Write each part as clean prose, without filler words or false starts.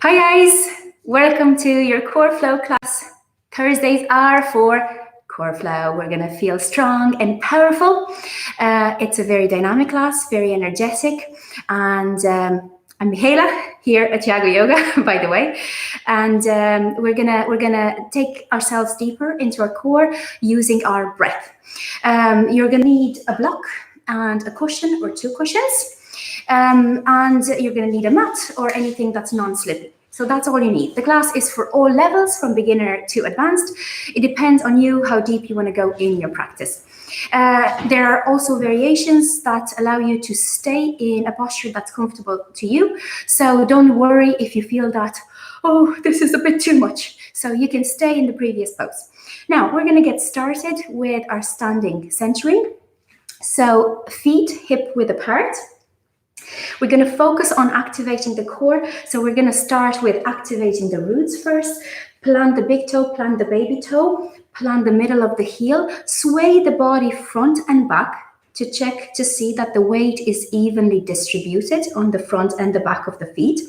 Hi guys, welcome to your Core Flow class. Thursdays are for Core Flow. We're gonna feel strong and powerful. It's a very dynamic class, very energetic, and I'm Mihaela here at Yago Yoga, by the way, and we're gonna take ourselves deeper into our core using our breath. You're gonna need a block and a cushion or two cushions. And you're going to need a mat or anything that's non-slippery. So that's all you need. The class is for all levels, from beginner to advanced. It depends on you how deep you want to go in your practice. There are also variations that allow you to stay in a posture that's comfortable to you. So don't worry if you feel that, oh, this is a bit too much. So you can stay in the previous pose. Now, we're going to get started with our standing centering. So feet hip-width apart. We're going to focus on activating the core. So we're going to start with activating the roots first. Plant the big toe, plant the baby toe, plant the middle of the heel, sway the body front and back to check to see that the weight is evenly distributed on the front and the back of the feet.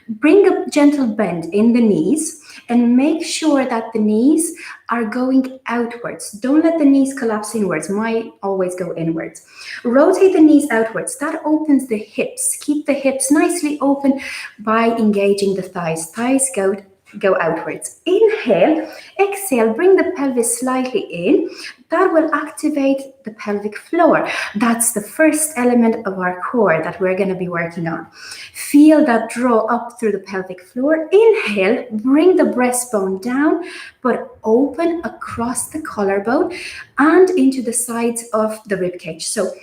Bring a gentle bend in the knees and make sure that the knees are going outwards. Don't let the knees collapse inwards. Mine always go inwards. Rotate the knees outwards. That opens the hips. Keep the hips nicely open by engaging the thighs. Thighs go outwards. Inhale, exhale, bring the pelvis slightly in. That will activate the pelvic floor. That's the first element of our core that we're going to be working on. Feel that draw up through the pelvic floor. Inhale, bring the breastbone down, but open across the collarbone and into the sides of the ribcage. So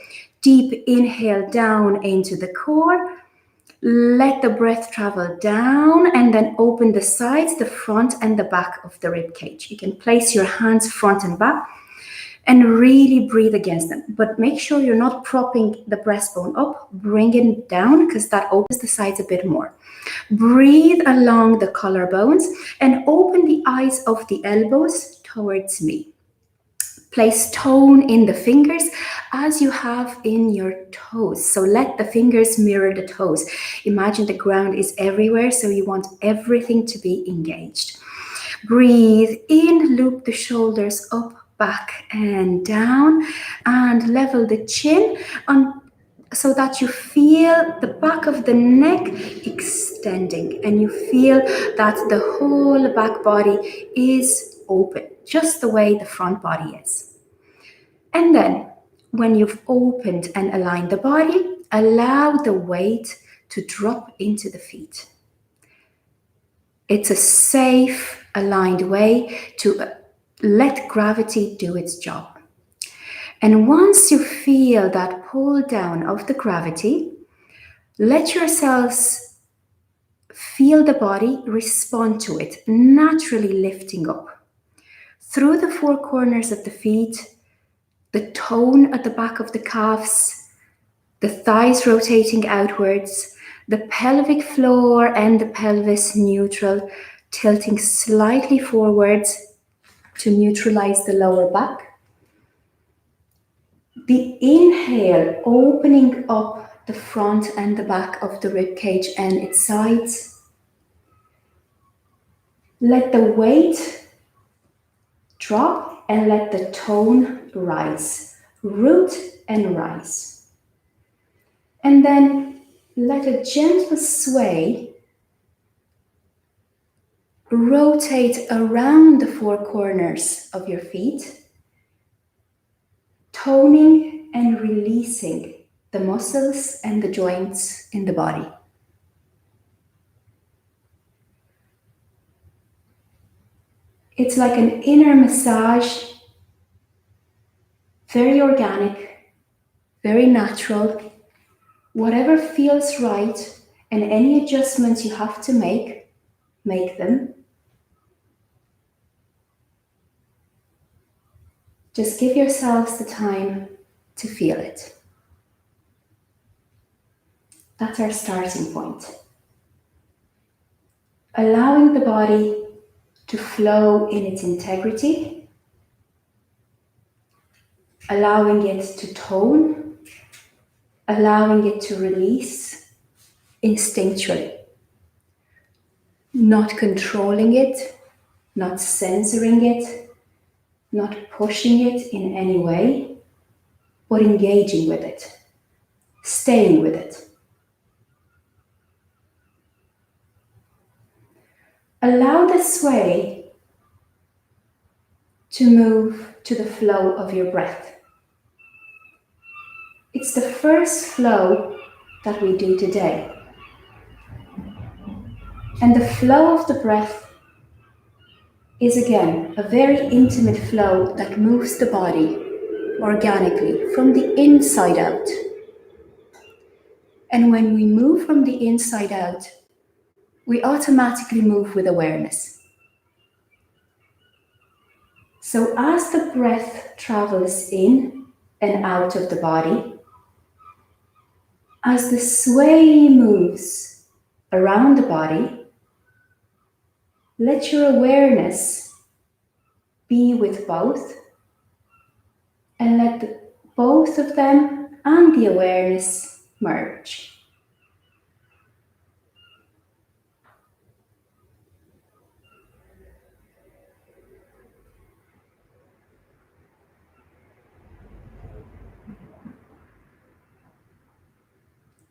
deep inhale down into the core. Let the breath travel down and then open the sides, the front and the back of the rib cage. You can place your hands front and back and really breathe against them. But make sure you're not propping the breastbone up. Bring it down because that opens the sides a bit more. Breathe along the collarbones and open the eyes of the elbows towards me. Place tone in the fingers as you have in your toes. So let the fingers mirror the toes. Imagine the ground is everywhere, so you want everything to be engaged. Breathe in, loop the shoulders up, back and down, and level the chin so that you feel the back of the neck extending and you feel that the whole back body is open, just the way the front body is. And then when you've opened and aligned the body, allow the weight to drop into the feet. It's a safe, aligned way to let gravity do its job. And once you feel that pull down of the gravity, let yourselves feel the body respond to it, naturally lifting up. Through the four corners of the feet, the tone at the back of the calves, the thighs rotating outwards, the pelvic floor and the pelvis neutral, tilting slightly forwards to neutralize the lower back. The inhale, opening up the front and the back of the rib cage and its sides. Let the weight drop and let the tone rise. Root and rise. And then let a gentle sway rotate around the four corners of your feet, toning and releasing the muscles and the joints in the body. It's like an inner massage, very organic, very natural. Whatever feels right, and any adjustments you have to make them. Just give yourselves the time to feel it. That's our starting point. Allowing the body to flow in its integrity, allowing it to tone, allowing it to release instinctually. not controlling it, not censoring it, not pushing it in any way, but engaging with it, staying with it. Allow the sway to move to the flow of your breath. It's the first flow that we do today. And the flow of the breath is again a very intimate flow that moves the body organically from the inside out. And when we move from the inside out, we automatically move with awareness. So as the breath travels in and out of the body, as the sway moves around the body, let your awareness be with both and let both of them and the awareness merge.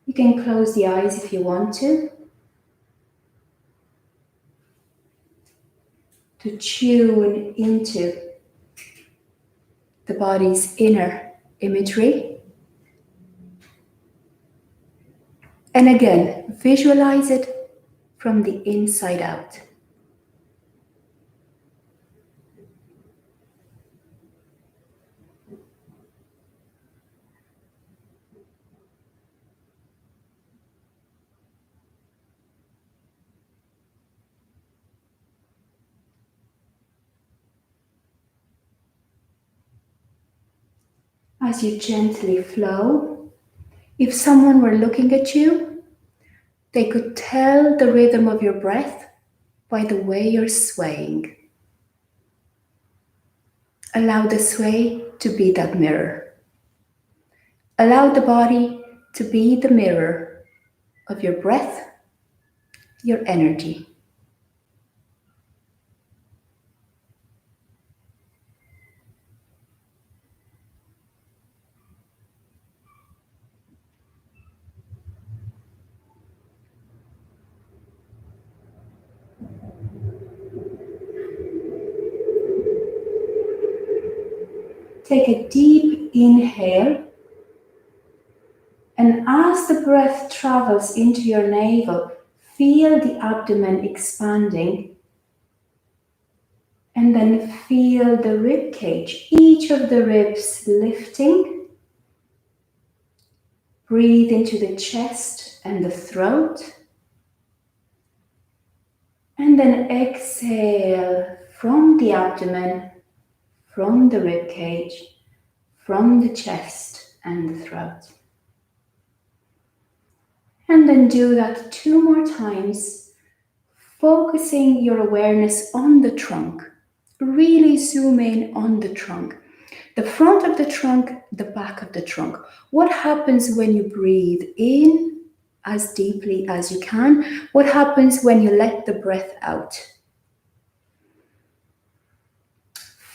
You can close the eyes if you want to tune into the body's inner imagery. And again, visualize it from the inside out. As you gently flow, if someone were looking at you, they could tell the rhythm of your breath by the way you're swaying. Allow the sway to be that mirror. Allow the body to be the mirror of your breath, your energy. Take a deep inhale, and as the breath travels into your navel, feel the abdomen expanding, and then feel the rib cage, each of the ribs lifting. Breathe into the chest and the throat, and then exhale from the abdomen, from the rib cage, from the chest and the throat. And then do that 2 more times, focusing your awareness on the trunk. Really zoom in on the trunk. The front of the trunk, the back of the trunk. What happens when you breathe in as deeply as you can? What happens when you let the breath out?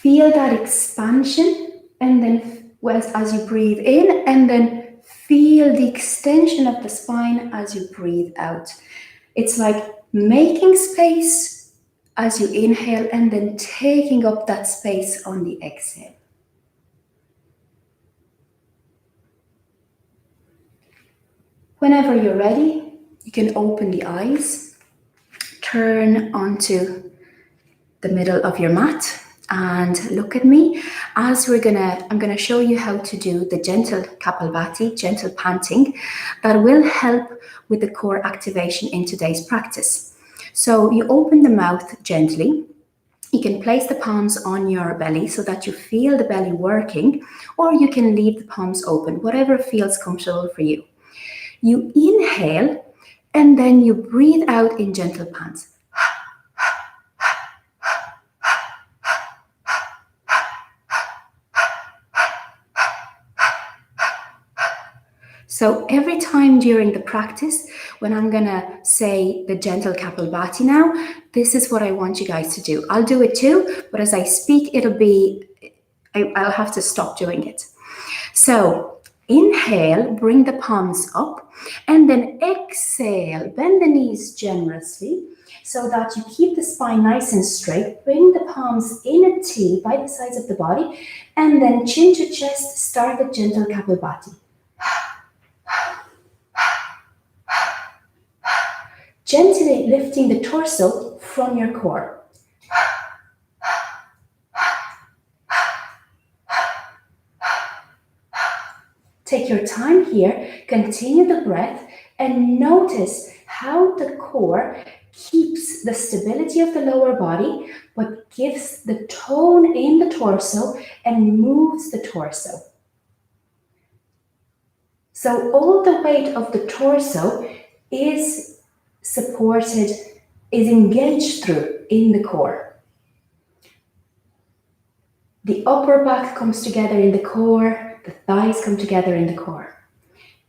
Feel that expansion, and then as you breathe in, and then feel the extension of the spine as you breathe out. It's like making space as you inhale and then taking up that space on the exhale. Whenever you're ready, you can open the eyes, turn onto the middle of your mat and look at me as I'm gonna show you how to do the gentle Kapalbhati, gentle panting, that will help with the core activation in today's practice. So you open the mouth gently. You can place the palms on your belly so that you feel the belly working, or you can leave the palms open, whatever feels comfortable for you. You inhale and then you breathe out in gentle pants. So every time during the practice, when I'm gonna say the gentle Kapalbhati now, this is what I want you guys to do. I'll do it too, but as I speak, I'll have to stop doing it. So inhale, bring the palms up, and then exhale, bend the knees generously so that you keep the spine nice and straight. Bring the palms in a T by the sides of the body, and then chin to chest, start the gentle Kapalbhati. Gently lifting the torso from your core. Take your time here, continue the breath, and notice how the core keeps the stability of the lower body, but gives the tone in the torso and moves the torso. So all the weight of the torso is supported, is engaged through in the core. The upper back comes together in the core, the thighs come together in the core.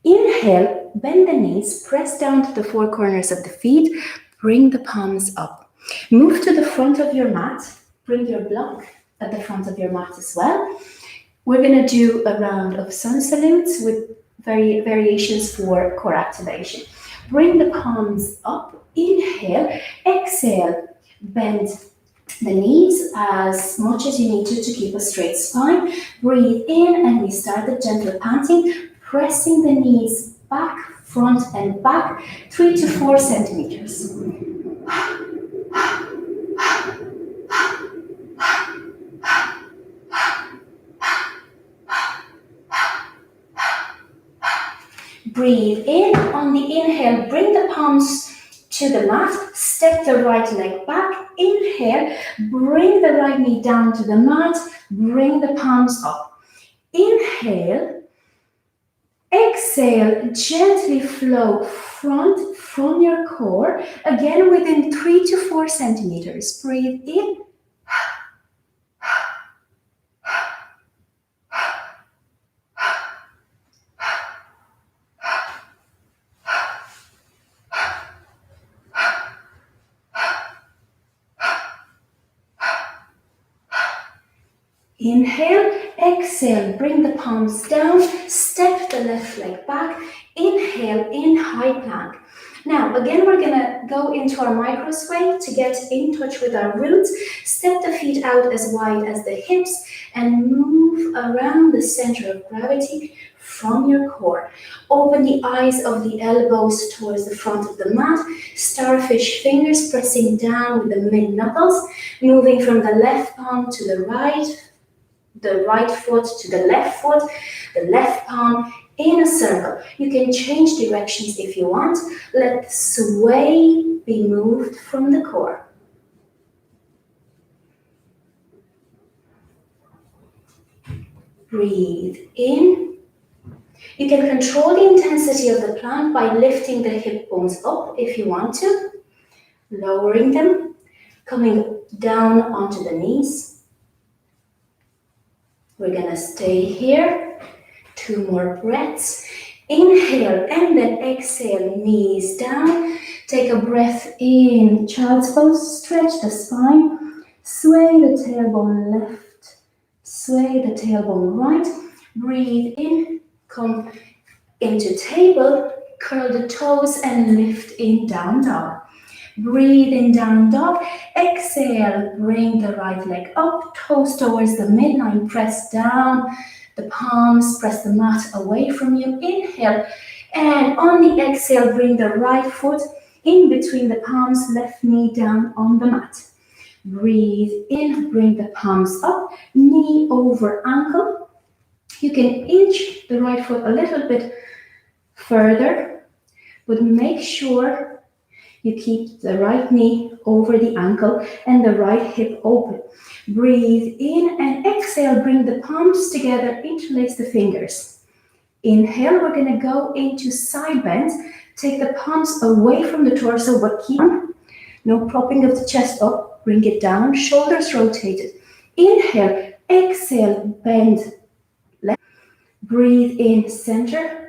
Inhale, bend the knees, press down to the four corners of the feet, bring the palms up. Move to the front of your mat, bring your block at the front of your mat as well. We're going to do a round of sun salutes with variations for core activation. Bring the palms up, inhale, exhale, bend the knees as much as you need to keep a straight spine. Breathe in and we start the gentle panting, pressing the knees back, front and back, 3 to 4 centimeters. Breathe in. On the inhale, bring the palms to the mat, step the right leg back, inhale, bring the right knee down to the mat, bring the palms up. Inhale, exhale, gently flow front from your core, again within 3 to 4 centimeters. Breathe in. Inhale, exhale, bring the palms down, step the left leg back, inhale in high plank. Now, again, we're gonna go into our micro sway to get in touch with our roots. Step the feet out as wide as the hips and move around the center of gravity from your core. Open the eyes of the elbows towards the front of the mat. Starfish fingers pressing down with the mid knuckles, moving from the left palm to the right foot to the left foot, the left palm in a circle. You can change directions if you want. Let the sway be moved from the core. Breathe in. You can control the intensity of the plant by lifting the hip bones up if you want to, lowering them, coming down onto the knees. We're gonna stay here, 2 more breaths. Inhale and then exhale, knees down. Take a breath in, child's pose, stretch the spine, sway the tailbone left, sway the tailbone right. Breathe in, come into table, curl the toes and lift in down dog. Breathe in down dog, exhale, bring the right leg up, toes towards the midline, press down, the palms, press the mat away from you, inhale, and on the exhale, bring the right foot in between the palms, left knee down on the mat. Breathe in, bring the palms up, knee over ankle. You can inch the right foot a little bit further, but make sure you keep the right knee over the ankle and the right hip open. Breathe in and exhale, bring the palms together, interlace the fingers. Inhale, we're gonna go into side bends. Take the palms away from the torso, but keep no propping of the chest up. Bring it down, shoulders rotated. Inhale, exhale, bend left. Breathe in, center.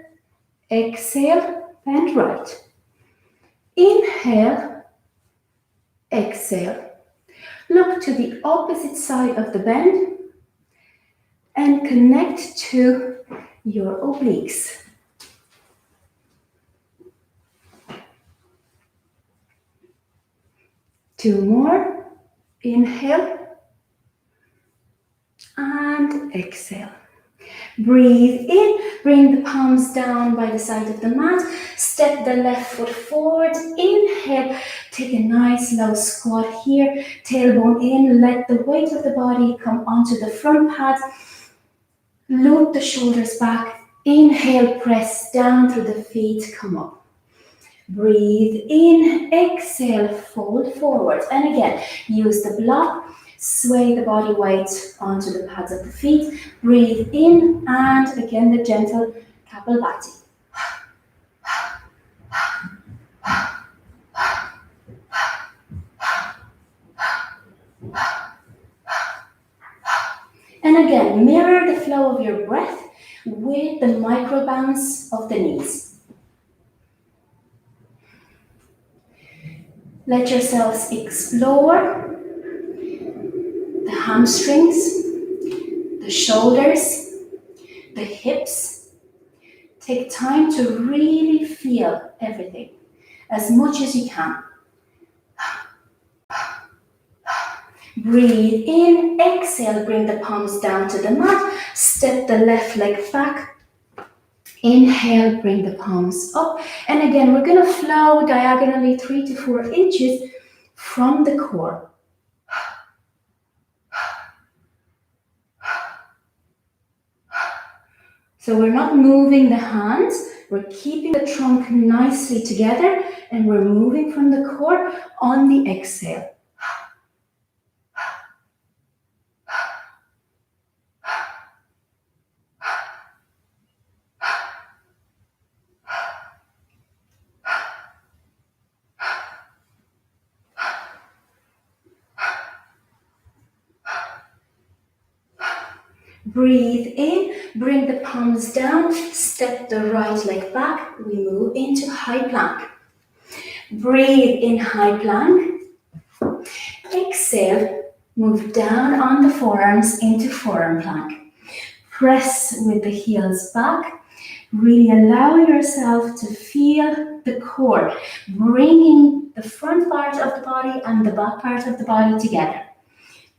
exhale, bend right. Inhale, exhale. Look to the opposite side of the bend and connect to your obliques. Two more. Inhale and exhale. Breathe in, bring the palms down by the side of the mat, step the left foot forward, inhale, take a nice low squat here, tailbone in, let the weight of the body come onto the front pads, loop the shoulders back, inhale, press down through the feet, come up. Breathe in, exhale, fold forward, and again, use the block. Sway the body weight onto the pads of the feet. Breathe in and again the gentle Kapalbhati. And again, mirror the flow of your breath with the micro bounce of the knees. Let yourselves explore the hamstrings, the shoulders, the hips. Take time to really feel everything as much as you can. Breathe in, exhale, bring the palms down to the mat, step the left leg back. Inhale, bring the palms up. And again, we're going to flow diagonally 3 to 4 inches from the core. So we're not moving the hands, we're keeping the trunk nicely together and we're moving from the core on the exhale. Breathe in, bring the palms down, step the right leg back, we move into high plank. Breathe in high plank, exhale, move down on the forearms into forearm plank. Press with the heels back, really allow yourself to feel the core, bringing the front part of the body and the back part of the body together.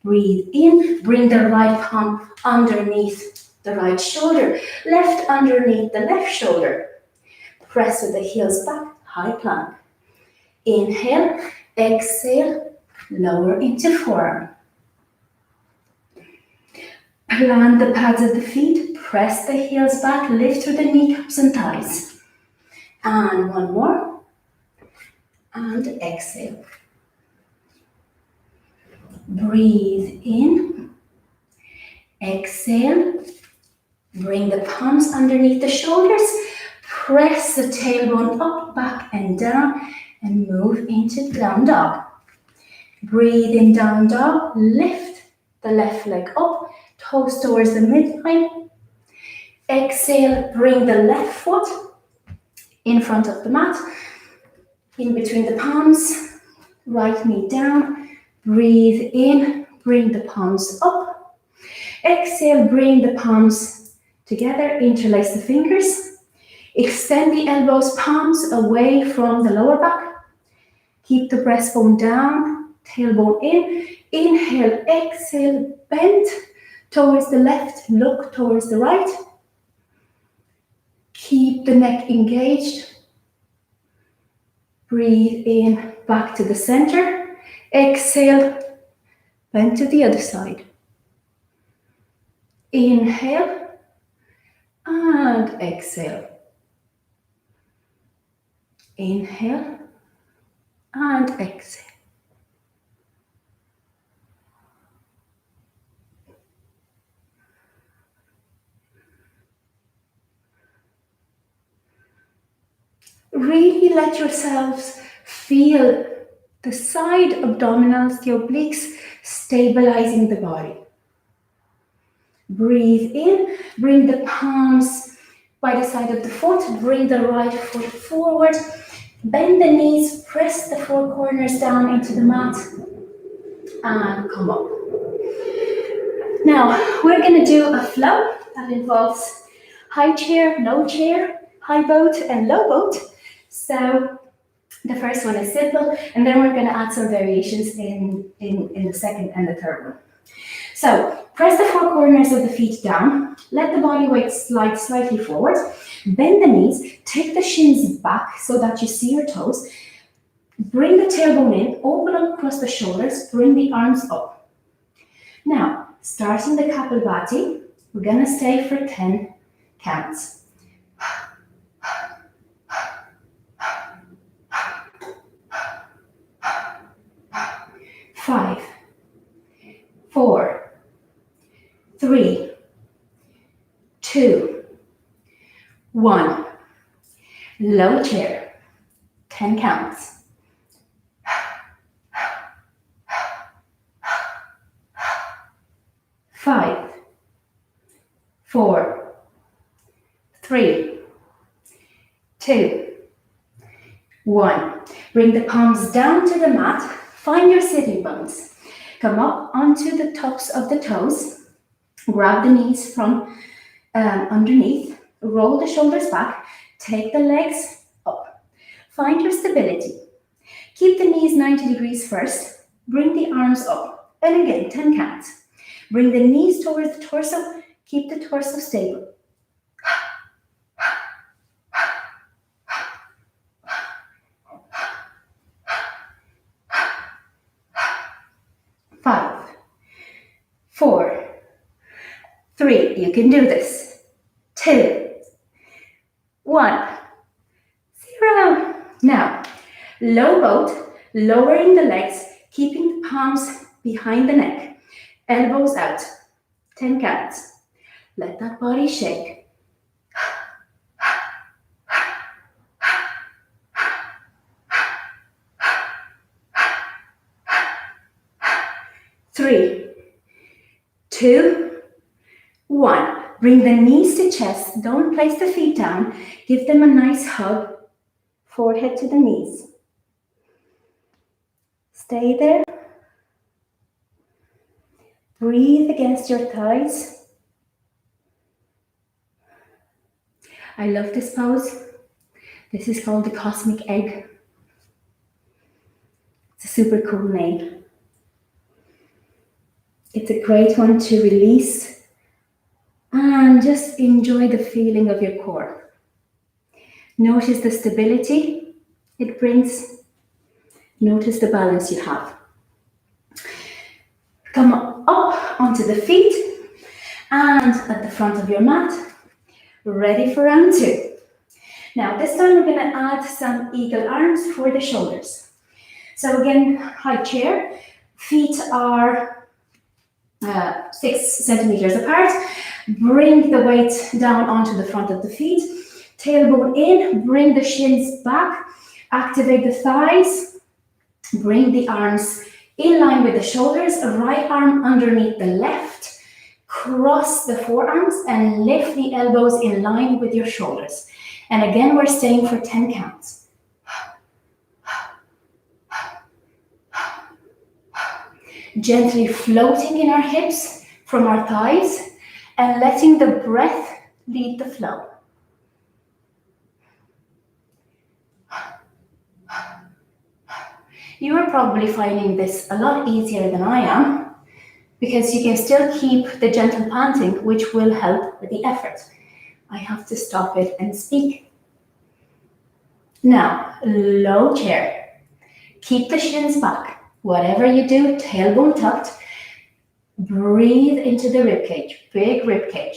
Breathe in, bring the right palm underneath the right shoulder, left underneath the left shoulder. Press with the heels back, high plank. Inhale, exhale, lower into forearm. Plant the pads of the feet, press the heels back, lift through the kneecaps and thighs. And one more. And exhale. Breathe in, exhale, bring the palms underneath the shoulders, press the tailbone up, back and down, and move into down dog. Breathe in down dog, lift the left leg up, toes towards the midline. Exhale, bring the left foot in front of the mat, in between the palms, right knee down. Breathe in, bring the palms up. Exhale, bring the palms together, interlace the fingers. Extend the elbows, palms away from the lower back. Keep the breastbone down, tailbone in. Inhale, exhale, bend towards the left, look towards the right. Keep the neck engaged. Breathe in, back to the center. Exhale, bend to the other side. Inhale and exhale. Inhale and exhale. Really let yourselves feel the side abdominals, the obliques, stabilizing the body. Breathe in, bring the palms by the side of the foot. Bring the right foot forward. Bend the knees, press the four corners down into the mat, and come up. Now, we're going to do a flow that involves high chair, low chair, high boat, and low boat. So the first one is simple, and then we're going to add some variations in the second and the third one. So press the four corners of the feet down, let the body weight slide slightly forward, bend the knees, take the shins back so that you see your toes, bring the tailbone in, open up across the shoulders, bring the arms up. Now, starting the Kapalbhati, we're going to stay for 10 counts. 5, 4, 3, 2, 1. Low chair, 10 counts. 5, 4, 3, 2, 1. Bring the palms down to the mat. Find your sitting bones. Come up onto the tops of the toes. Grab the knees from underneath. Roll the shoulders back. Take the legs up. Find your stability. Keep the knees 90 degrees first. Bring the arms up. And again, 10 counts. Bring the knees towards the torso. Keep the torso stable. 5, 4, 3, you can do this. 2, 1, 0. Now, low boat, lowering the legs, keeping the palms behind the neck, elbows out. 10 counts. Let that body shake. 3, 2, 1. Bring the knees to chest. Don't place the feet down. Give them a nice hug. Forehead to the knees. Stay there. Breathe against your thighs. I love this pose. This is called the cosmic egg. It's a super cool name. It's a great one to release and just enjoy the feeling of your core. Notice the stability it brings. Notice the balance you have. Come up onto the feet and at the front of your mat. Ready for round 2. Now this time we're going to add some eagle arms for the shoulders. So again, high chair. Feet are 6 centimeters apart. Bring the weight down onto the front of the feet. Tailbone in, bring the shins back. Activate the thighs. Bring the arms in line with the shoulders. Right arm underneath the left. Cross the forearms and lift the elbows in line with your shoulders. And again, we're staying for 10 counts. Gently floating in our hips from our thighs and letting the breath lead the flow. You are probably finding this a lot easier than I am because you can still keep the gentle panting, which will help with the effort. I have to stop it and speak. Now, low chair. Keep the shins back. Whatever you do, tailbone tucked. Breathe into the ribcage, big ribcage.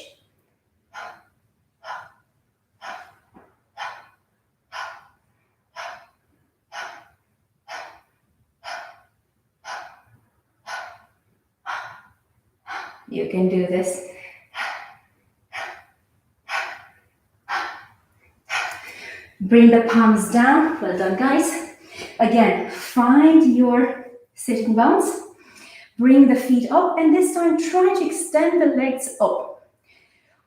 You can do this. Bring the palms down. Well done, guys. Again, find your sitting bones. Bring the feet up, and this time try to extend the legs up.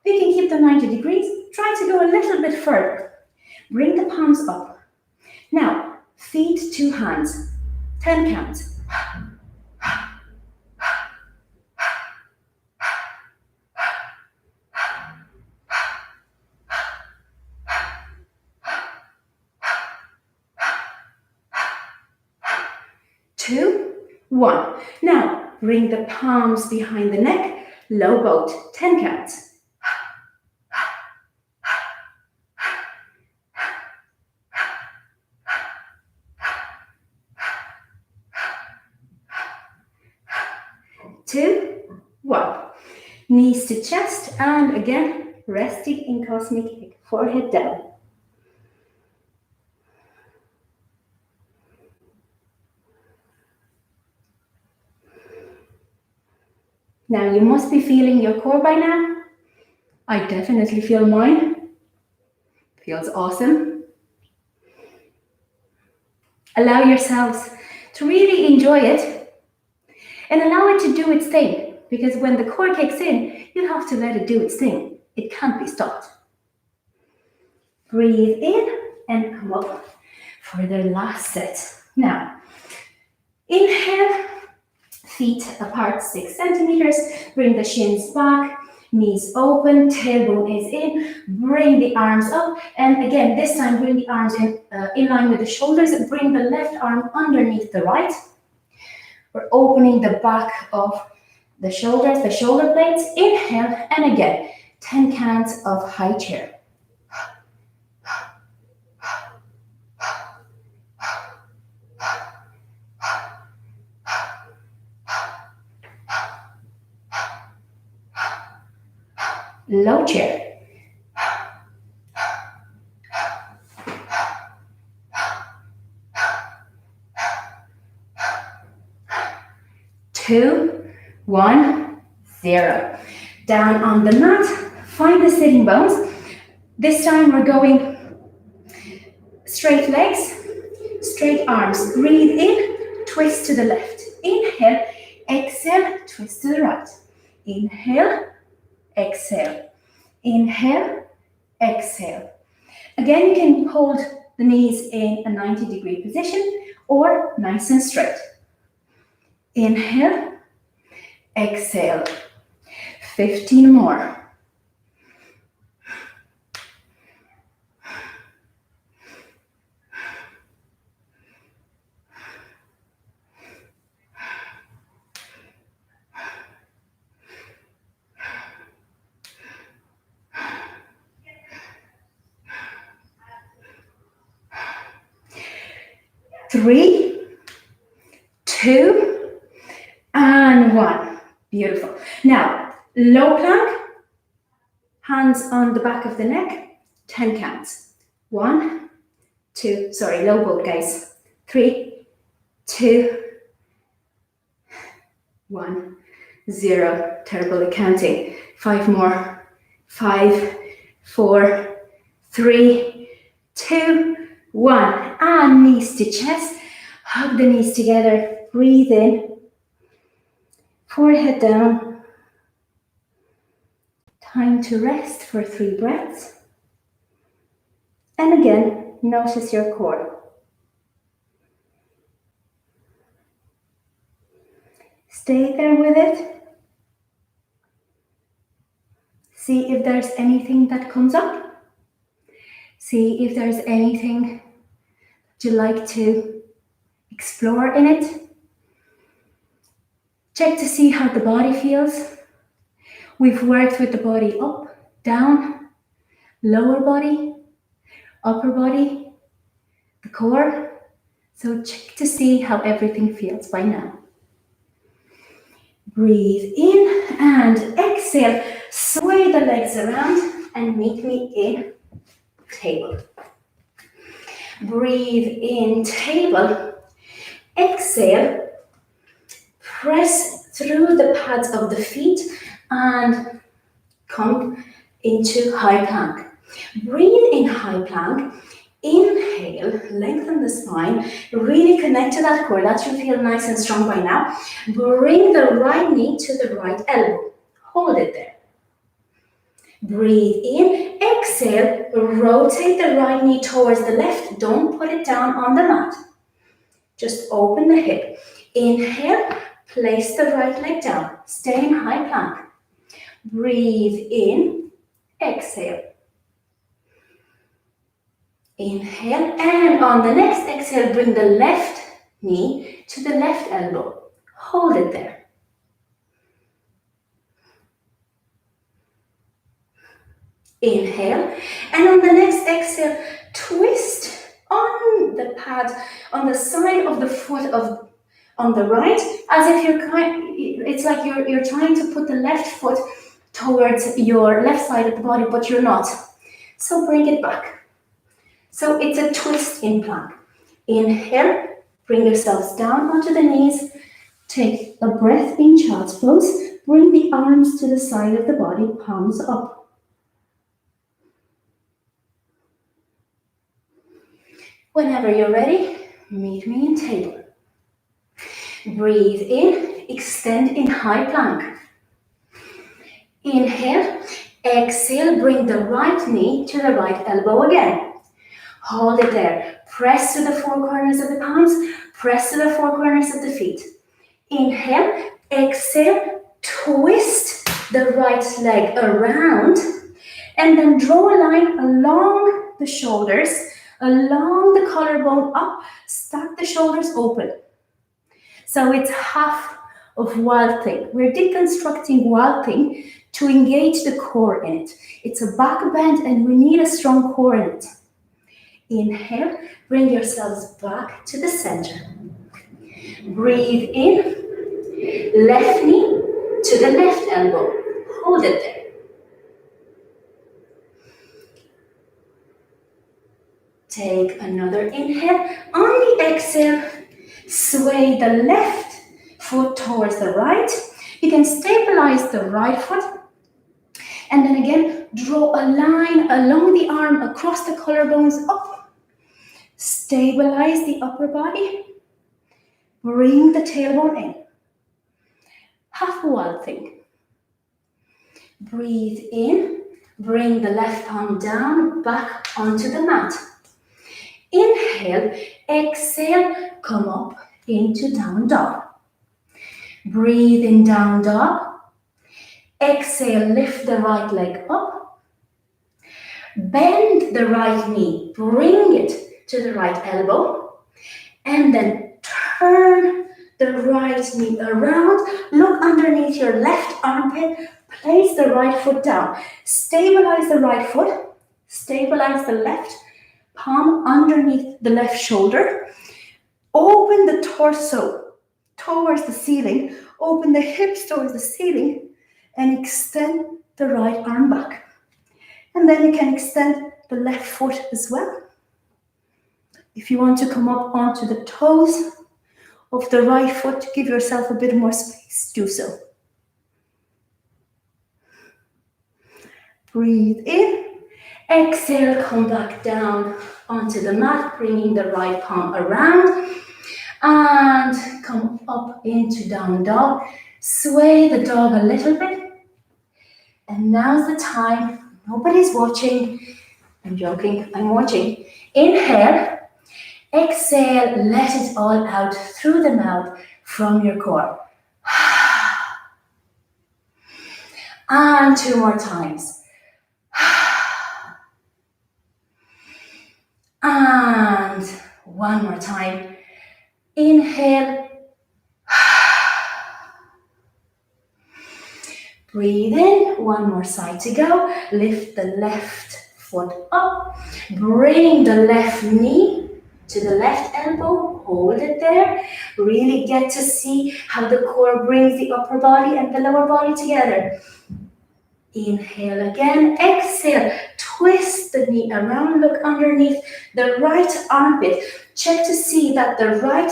We can keep them 90 degrees. Try to go a little bit further. Bring the palms up. Now, feet to hands. 10 counts. 2, 1. Now, bring the palms behind the neck, low boat, 10 counts. 2, 1. Knees to chest, and again, resting in cosmic egg, forehead down. Now you must be feeling your core by now. I definitely feel mine. Feels awesome. Allow yourselves to really enjoy it and allow it to do its thing, because when the core kicks in, you have to let it do its thing. It can't be stopped. Breathe in and come up for the last set. Now, inhale. Feet apart 6 centimeters, bring the shins back, knees open, tailbone is in, bring the arms up, and again, this time bring the arms in line with the shoulders, and bring the left arm underneath the right. We're opening the back of the shoulders, the shoulder blades, inhale, and again, 10 counts of high chair. Low chair. Two, 1, 0. Down on the mat, find the sitting bones. This time we're going straight legs, straight arms. Breathe in, twist to the left. Inhale, exhale, twist to the right. Inhale, exhale. Inhale, exhale. Again, you can hold the knees in a 90-degree position or nice and straight. Inhale, exhale. 15 more. Three, 2, and 1. Beautiful. Now, low plank, hands on the back of the neck, 10 counts. 1, 2, sorry, low boat, guys. 3, 2, 1, 0. Terrible at counting. 5 more. 5, 4, 3, 2, 1. And knees to chest. Hug the knees together. Breathe in. Forehead down. Time to rest for 3 breaths. And again, notice your core. Stay there with it. See if there's anything that comes up. See if there's anything you'd like to explore in it. Check to see how the body feels. We've worked with the body up, down, lower body, upper body, the core. So check to see how everything feels by now. Breathe in and exhale. Sway the legs around and meet me in table. Breathe in, table. Exhale. Press through the pads of the feet and come into high plank. Breathe in high plank. Inhale, lengthen the spine, really connect to that core. That should feel nice and strong by now. Bring the right knee to the right elbow. Hold it there. Breathe in, exhale, rotate the right knee towards the left. Don't put it down on the mat. Just open the hip. Inhale, place the right leg down. Stay in high plank. Breathe in, exhale. Inhale, and on the next exhale, bring the left knee to the left elbow. Hold it there. Inhale, and on the next exhale, twist on the pad, on the side of the foot on the right, as if it's like you're trying to put the left foot towards your left side of the body, but you're not. So bring it back. So it's a twist in plank. Inhale, bring yourselves down onto the knees. Take a breath in child's pose. Bring the arms to the side of the body, palms up. Whenever you're ready, meet me in table. Breathe in, extend in high plank. Inhale, exhale, bring the right knee to the right elbow again. Hold it there. Press to the four corners of the palms, press to the four corners of the feet. Inhale, exhale, twist the right leg around, and then draw a line along the shoulders, along the collarbone up, stack the shoulders open. So it's half of Wild Thing. We're deconstructing Wild Thing to engage the core in it. It's a back bend and we need a strong core in it. Inhale, bring yourselves back to the center. Breathe in, left knee to the left elbow. Hold it there. Take another inhale. On the exhale, sway the left foot towards the right. You can stabilize the right foot. And then again, draw a line along the arm across the collarbones up. Stabilize the upper body. Bring the tailbone in. Half a Wild Thing. Breathe in. Bring the left palm down, back onto the mat. Inhale, exhale, come up into down dog. Breathe in down dog. Exhale, lift the right leg up. Bend the right knee, bring it to the right elbow. And then turn the right knee around. Look underneath your left armpit. Place the right foot down. Stabilize the right foot. Stabilize the left. Palm underneath the left shoulder. Open the torso towards the ceiling. Open the hips towards the ceiling. And extend the right arm back. And then you can extend the left foot as well. If you want to come up onto the toes of the right foot, give yourself a bit more space, do so. Breathe in. Exhale, come back down onto the mat, bringing the right palm around. And come up into down dog. Sway the dog a little bit. And now's the time. Nobody's watching. I'm joking, I'm watching. Inhale. Exhale, let it all out through the mouth from your core. And two more times. And one more time. Inhale. Breathe in. One more side to go. Lift the left foot up. Bring the left knee to the left elbow. Hold it there. Really get to see how the core brings the upper body and the lower body together. Inhale again. Exhale. Twist the knee around. Look underneath the right armpit. Check to see that the right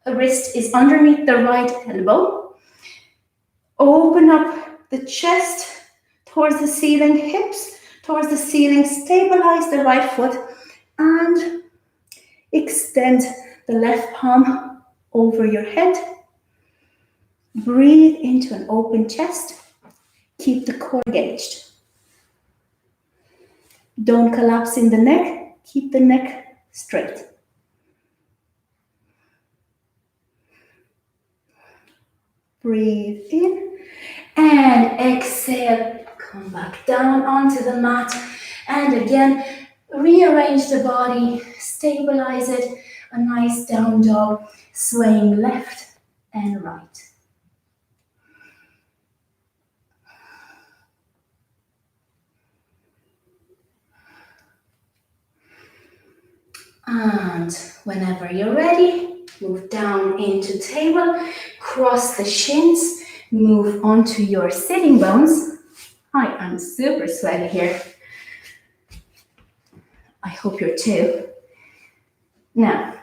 wrist is underneath the right elbow. Open up the chest towards the ceiling, hips towards the ceiling. Stabilize the right foot and extend the left palm over your head. Breathe into an open chest. Keep the core engaged. Don't collapse in the neck. Keep the neck straight. Breathe in and exhale. Come back down onto the mat. And again, rearrange the body, stabilize it. A nice down dog, swaying left and right. And whenever you're ready, move down into table, cross the shins, move onto your sitting bones. I am super sweaty here. I hope you're too. Now,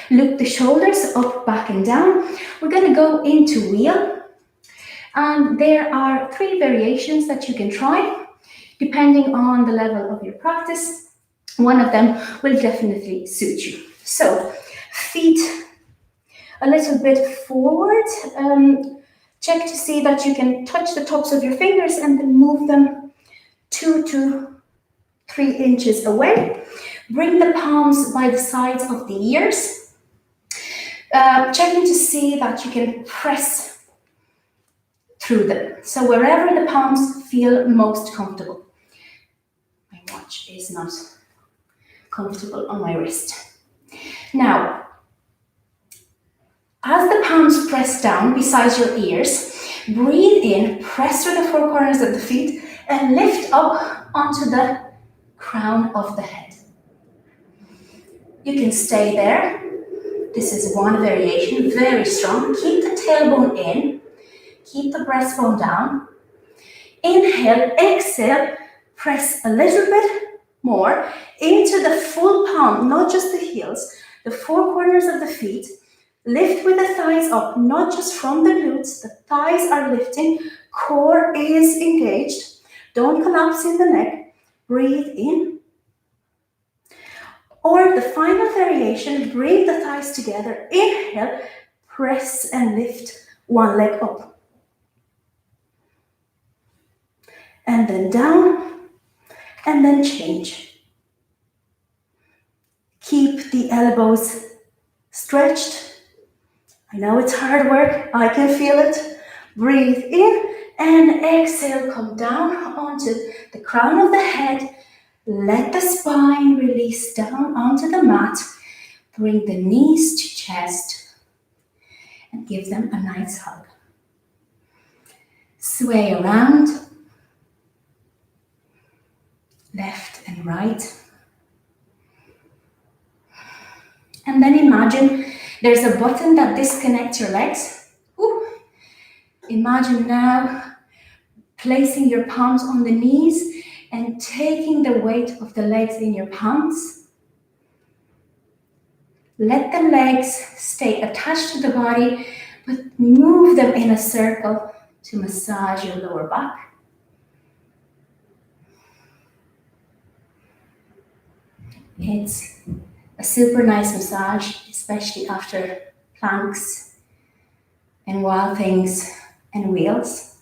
loop the shoulders up, back and down. We're going to go into wheel. And there are 3 variations that you can try, depending on the level of your practice. One of them will definitely suit you. So, feet a little bit forward. Check to see that you can touch the tops of your fingers and then move them 2 to 3 inches away. Bring the palms by the sides of the ears. Checking to see that you can press through them. So wherever the palms feel most comfortable. My watch is not comfortable on my wrist. Now, as the palms press down beside your ears, breathe in, press through the 4 corners of the feet, and lift up onto the crown of the head. You can stay there. This is one variation, very strong. Keep the tailbone in, keep the breastbone down. Inhale, exhale, press a little bit more into the full palm, not just the heels, the 4 corners of the feet. Lift with the thighs up, not just from the glutes. The thighs are lifting, core is engaged. Don't collapse in the neck. Breathe in. Or the final variation, bring the thighs together. Inhale, press and lift one leg up. And then down, and then change. Keep the elbows stretched. I know it's hard work, I can feel it. Breathe in and exhale, come down onto the crown of the head. Let the spine release down onto the mat. Bring the knees to chest and give them a nice hug. Sway around, left and right. And then imagine there's a button that disconnects your legs. Ooh. Imagine now placing your palms on the knees and taking the weight of the legs in your palms. Let the legs stay attached to the body, but move them in a circle to massage your lower back. It's a super nice massage, especially after planks and wild things and wheels.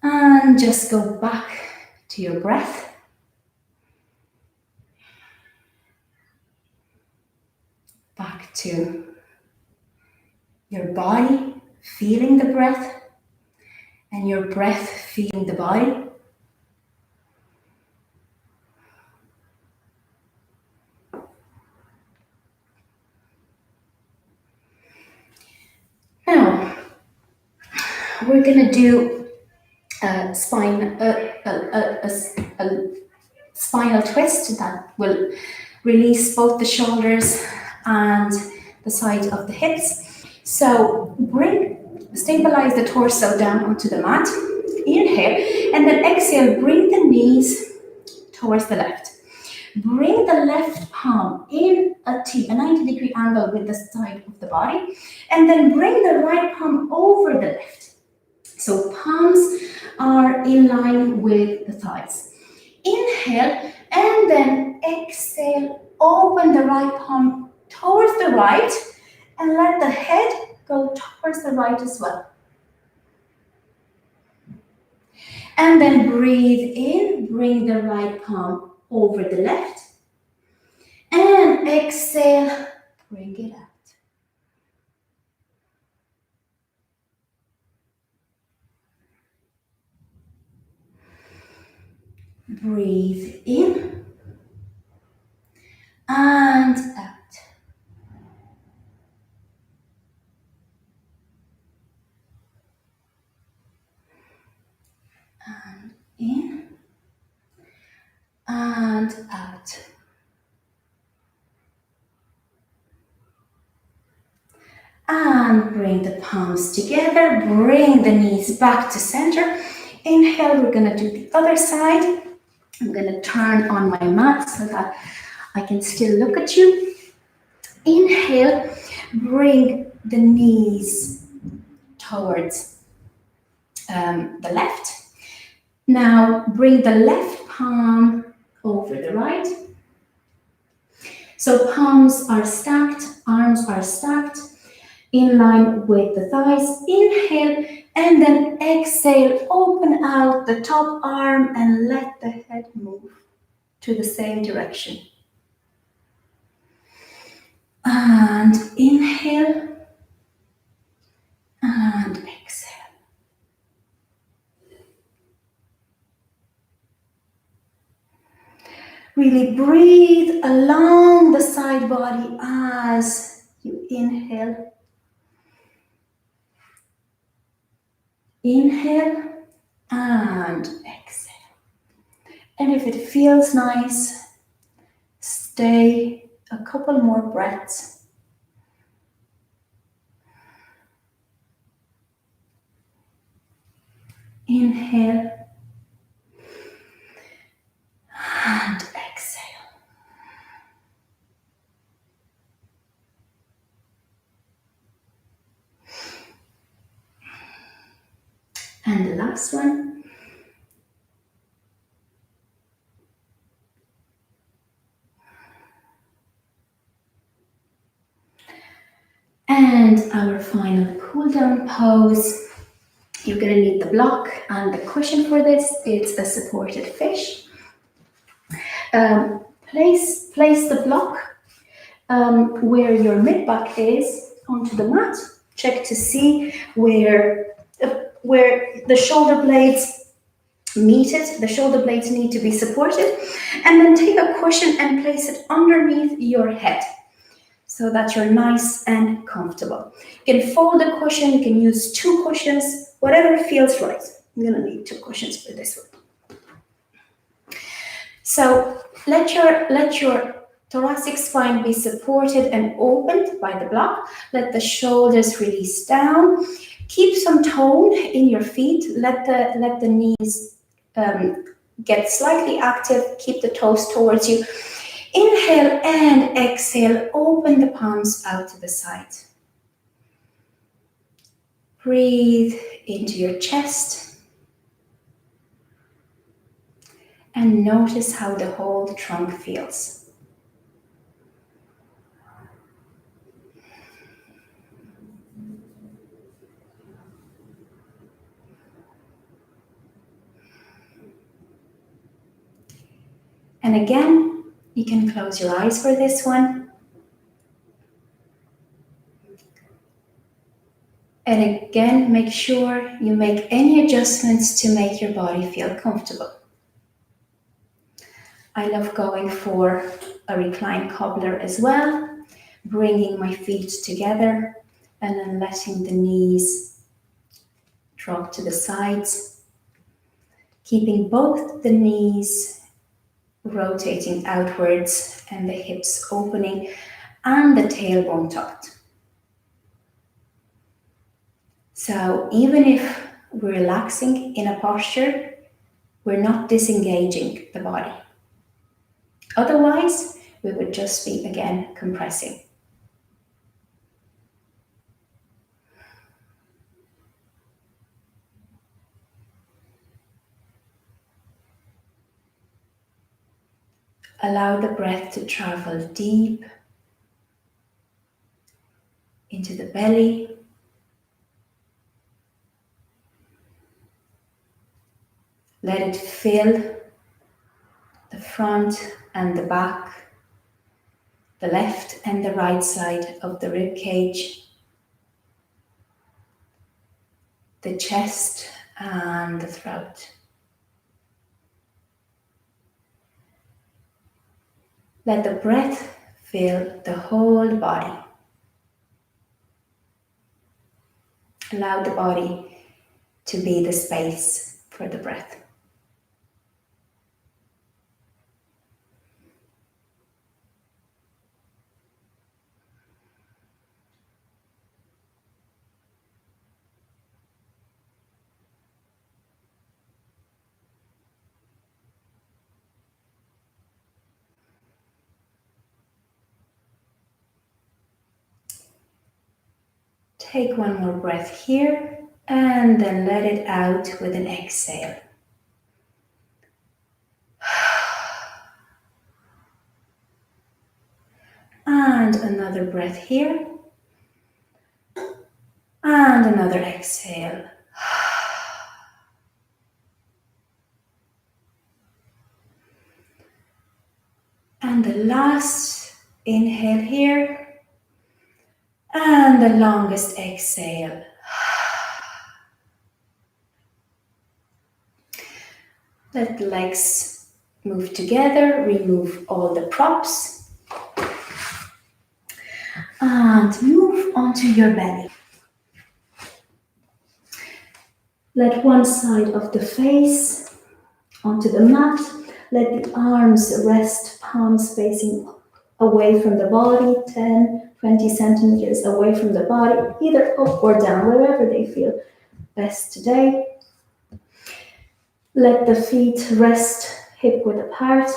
And just go back to your breath. Back to your body, feeling the breath, and your breath feeling the body. Now, we're going to do a spinal twist that will release both the shoulders and the side of the hips. So stabilize the torso down onto the mat. Inhale, and then exhale, bring the knees towards the left. Bring the left palm in a 90-degree angle with the side of the body, and then bring the right palm over the left. So palms are in line with the thighs. Inhale, and then exhale, open the right palm towards the right, and let the head go towards the right as well. And then breathe in, bring the right palm over the left. And exhale, bring it out. Breathe in and out. And in and out. And bring the palms together, bring the knees back to center. Inhale, we're going to do the other side. I'm going to turn on my mat so that I can still look at you. Inhale, bring the knees towards the left. Now bring the left palm over the right. So palms are stacked, arms are stacked in line with the thighs. Inhale and then exhale, open out the top arm and let the head move to the same direction. And inhale and exhale. Really breathe along the side body as you inhale. Inhale and exhale. And if it feels nice, stay a couple more breaths. Inhale and exhale. And the last one. And our final cool down pose. You're going to need the block and the cushion for this. It's a supported fish. Place the block where your mid back is onto the mat. Check to see where the shoulder blades meet it. The shoulder blades need to be supported. And then take a cushion and place it underneath your head so that you're nice and comfortable. You can fold the cushion, you can use 2 cushions, whatever feels right. I'm gonna need 2 cushions for this one. So let your thoracic spine be supported and opened by the block. Let the shoulders release down. Keep some tone in your feet. Let the knees get slightly active. Keep the toes towards you. Inhale and exhale. Open the palms out to the side. Breathe into your chest. And notice how the whole trunk feels. And again, you can close your eyes for this one. And again, make sure you make any adjustments to make your body feel comfortable. I love going for a reclined cobbler as well, bringing my feet together and then letting the knees drop to the sides, keeping both the knees rotating outwards and the hips opening and the tailbone tucked. So even if we're relaxing in a posture, we're not disengaging the body. Otherwise, we would just be, again, compressing. Allow the breath to travel deep into the belly. Let it fill the front and the back, the left and the right side of the rib cage, the chest and the throat. Let the breath fill the whole body. Allow the body to be the space for the breath. Take one more breath here and then let it out with an exhale. And another breath here. And another exhale. And the last inhale here. And the longest exhale. Let the legs move together, remove all the props. And move onto your belly. Let one side of the face onto the mat. Let the arms rest, palms facing away from the body, 10, 20 centimeters away from the body, either up or down, wherever they feel best today. Let the feet rest hip width apart.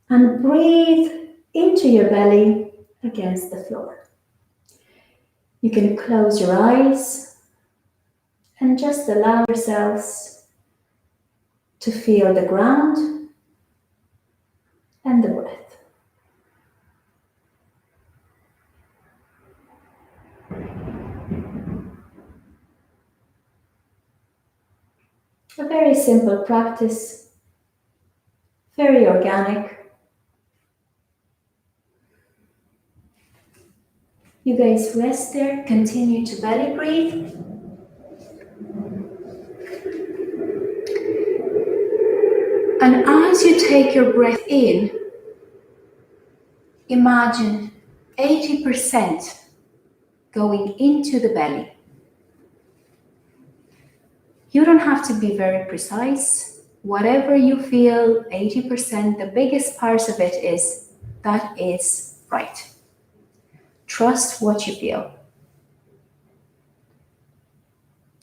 And breathe into your belly against the floor. You can close your eyes and just allow yourselves to feel the ground and the breath. A very simple practice, very organic. You guys rest there, continue to belly breathe. And as you take your breath in, imagine 80% going into the belly. You don't have to be very precise. Whatever you feel, 80%, the biggest part of it is, that is right. Trust what you feel.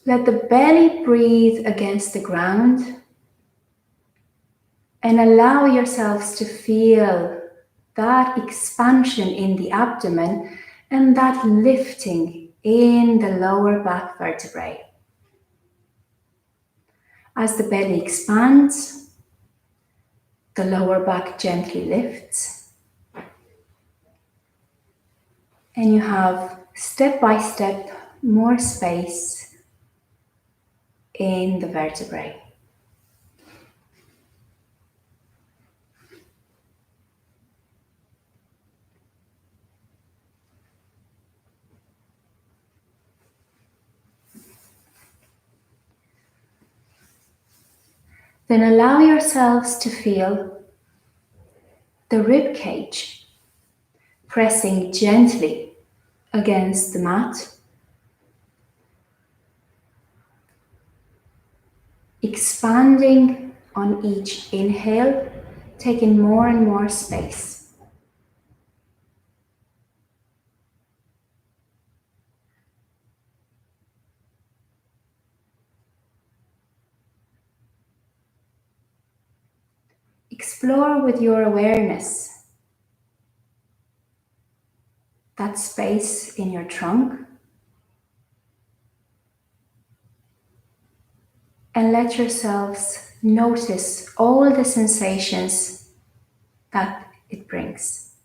Let the belly breathe against the ground and allow yourselves to feel that expansion in the abdomen and that lifting in the lower back vertebrae. As the belly expands, the lower back gently lifts. And you have step by step more space in the vertebrae. Then allow yourselves to feel the rib cage pressing gently against the mat, expanding on each inhale, taking more and more space. Explore with your awareness that space in your trunk and let yourselves notice all the sensations that it brings.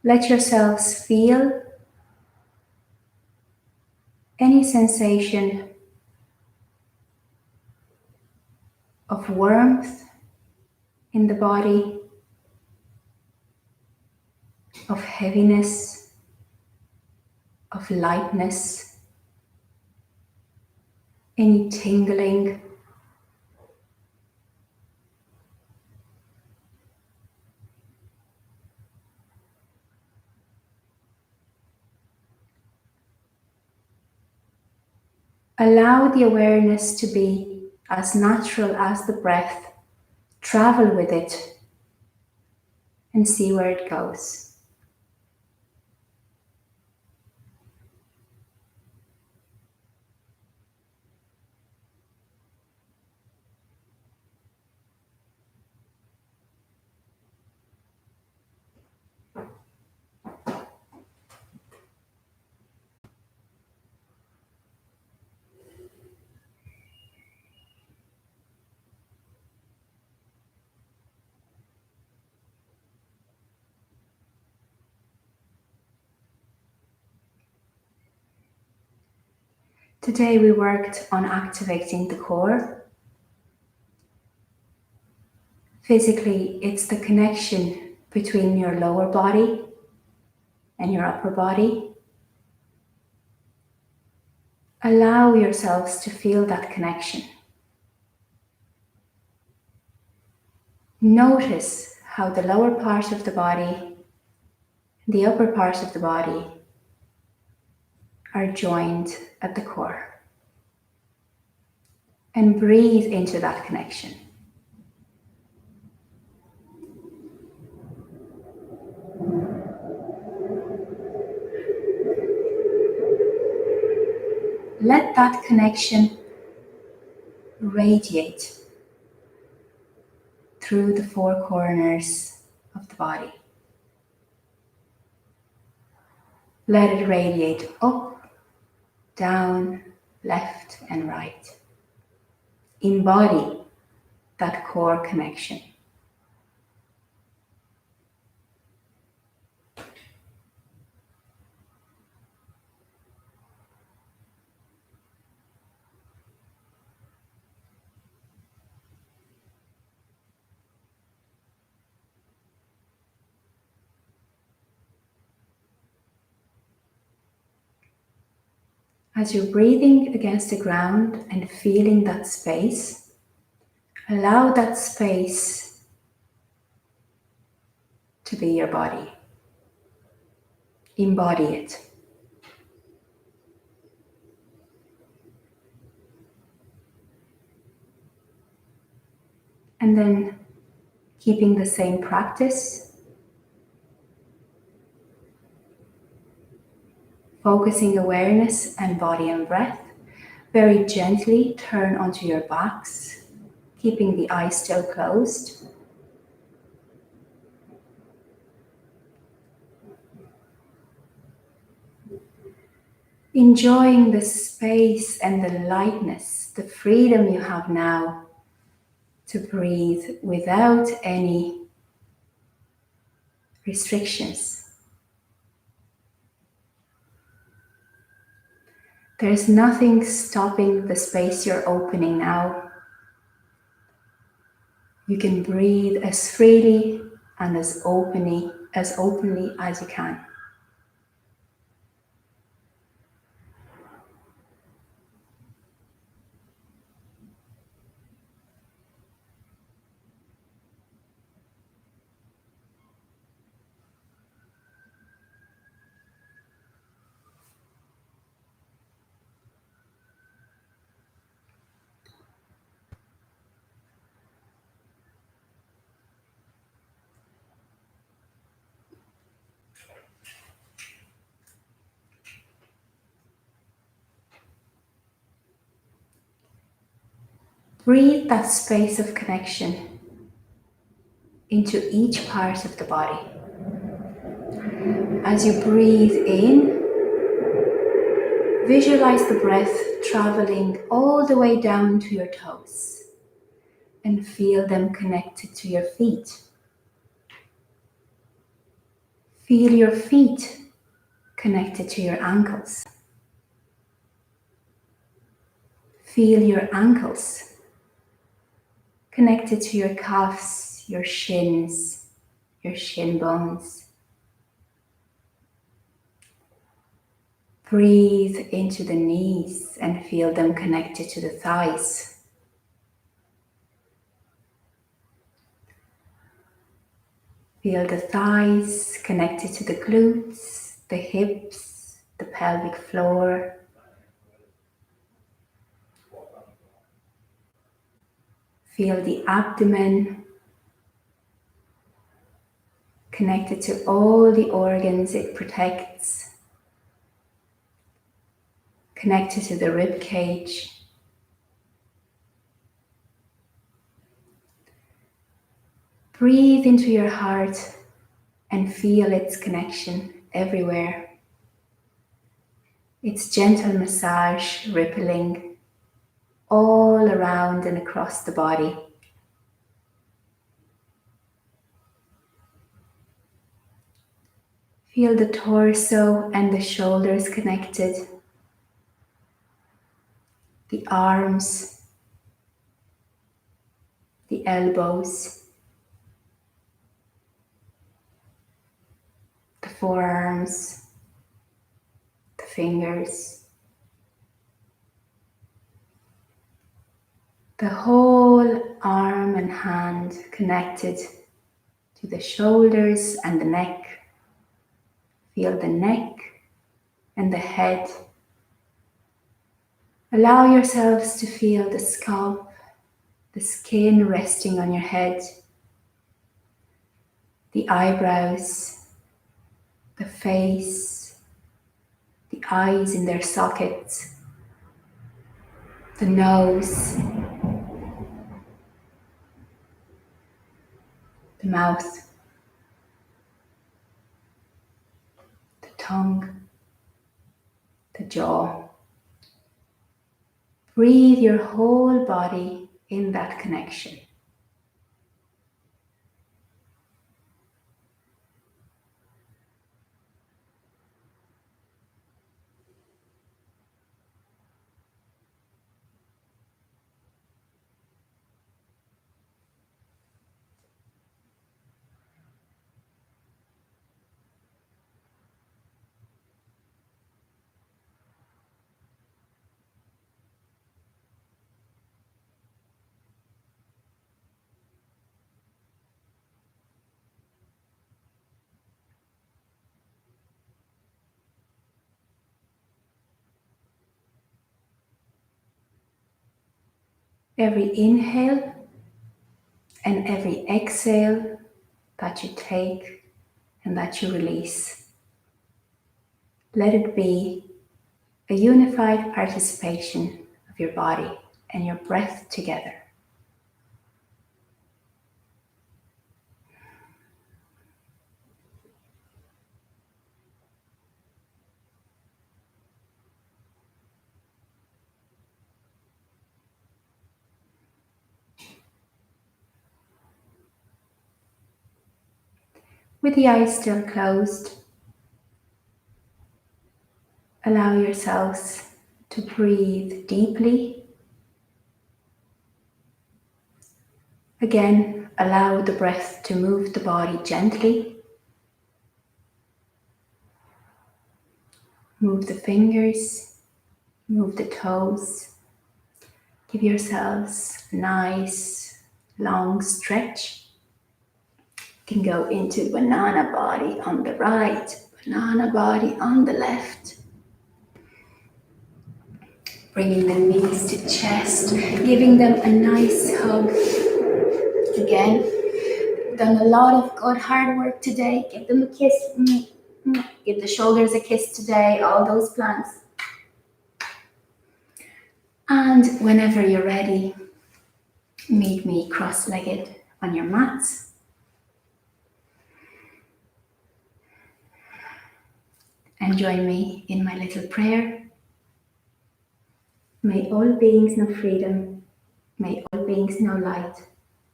Let yourselves feel any sensation of warmth in the body, of heaviness, of lightness, any tingling. Allow the awareness to be as natural as the breath. Travel with it and see where it goes. Today we worked on activating the core. Physically, it's the connection between your lower body and your upper body. Allow yourselves to feel that connection. Notice how the lower part of the body and the upper part of the body are joined at the core. And breathe into that connection. Let that connection radiate through the four corners of the body. Let it radiate up, down, left, and right. Embody that core connection. As you're breathing against the ground and feeling that space, allow that space to be your body. Embody it. And then, keeping the same practice, focusing awareness and body and breath, very gently turn onto your backs, keeping the eyes still closed. Enjoying the space and the lightness, the freedom you have now to breathe without any restrictions. There's nothing stopping the space you're opening now. You can breathe as freely and as openly as you can. Breathe that space of connection into each part of the body. As you breathe in, visualize the breath traveling all the way down to your toes and feel them connected to your feet. Feel your feet connected to your ankles. Feel your ankles connected to your calves, your shins, your shin bones. Breathe into the knees and feel them connected to the thighs. Feel the thighs connected to the glutes, the hips, the pelvic floor. Feel the abdomen connected to all the organs it protects. Connected to the rib cage. Breathe into your heart and feel its connection everywhere. Its gentle massage rippling all around and across the body. Feel the torso and the shoulders connected, the arms, the elbows, the forearms, the fingers. The whole arm and hand connected to the shoulders and the neck. Feel the neck and the head. Allow yourselves to feel the scalp, the skin resting on your head, the eyebrows, the face, the eyes in their sockets, the nose, the mouth, the tongue, the jaw. Breathe your whole body in that connection. Every inhale and every exhale that you take and that you release, let it be a unified participation of your body and your breath together. With the eyes still closed, allow yourselves to breathe deeply. Again, allow the breath to move the body gently. Move the fingers, move the toes. Give yourselves a nice long stretch. You can go into banana body on the right, banana body on the left. Bringing the knees to chest, giving them a nice hug. Again, done a lot of good hard work today. Give them a kiss. Give the shoulders a kiss today, all those planks. And whenever you're ready, meet me cross-legged on your mats. And join me in my little prayer. May all beings know freedom, may all beings know light,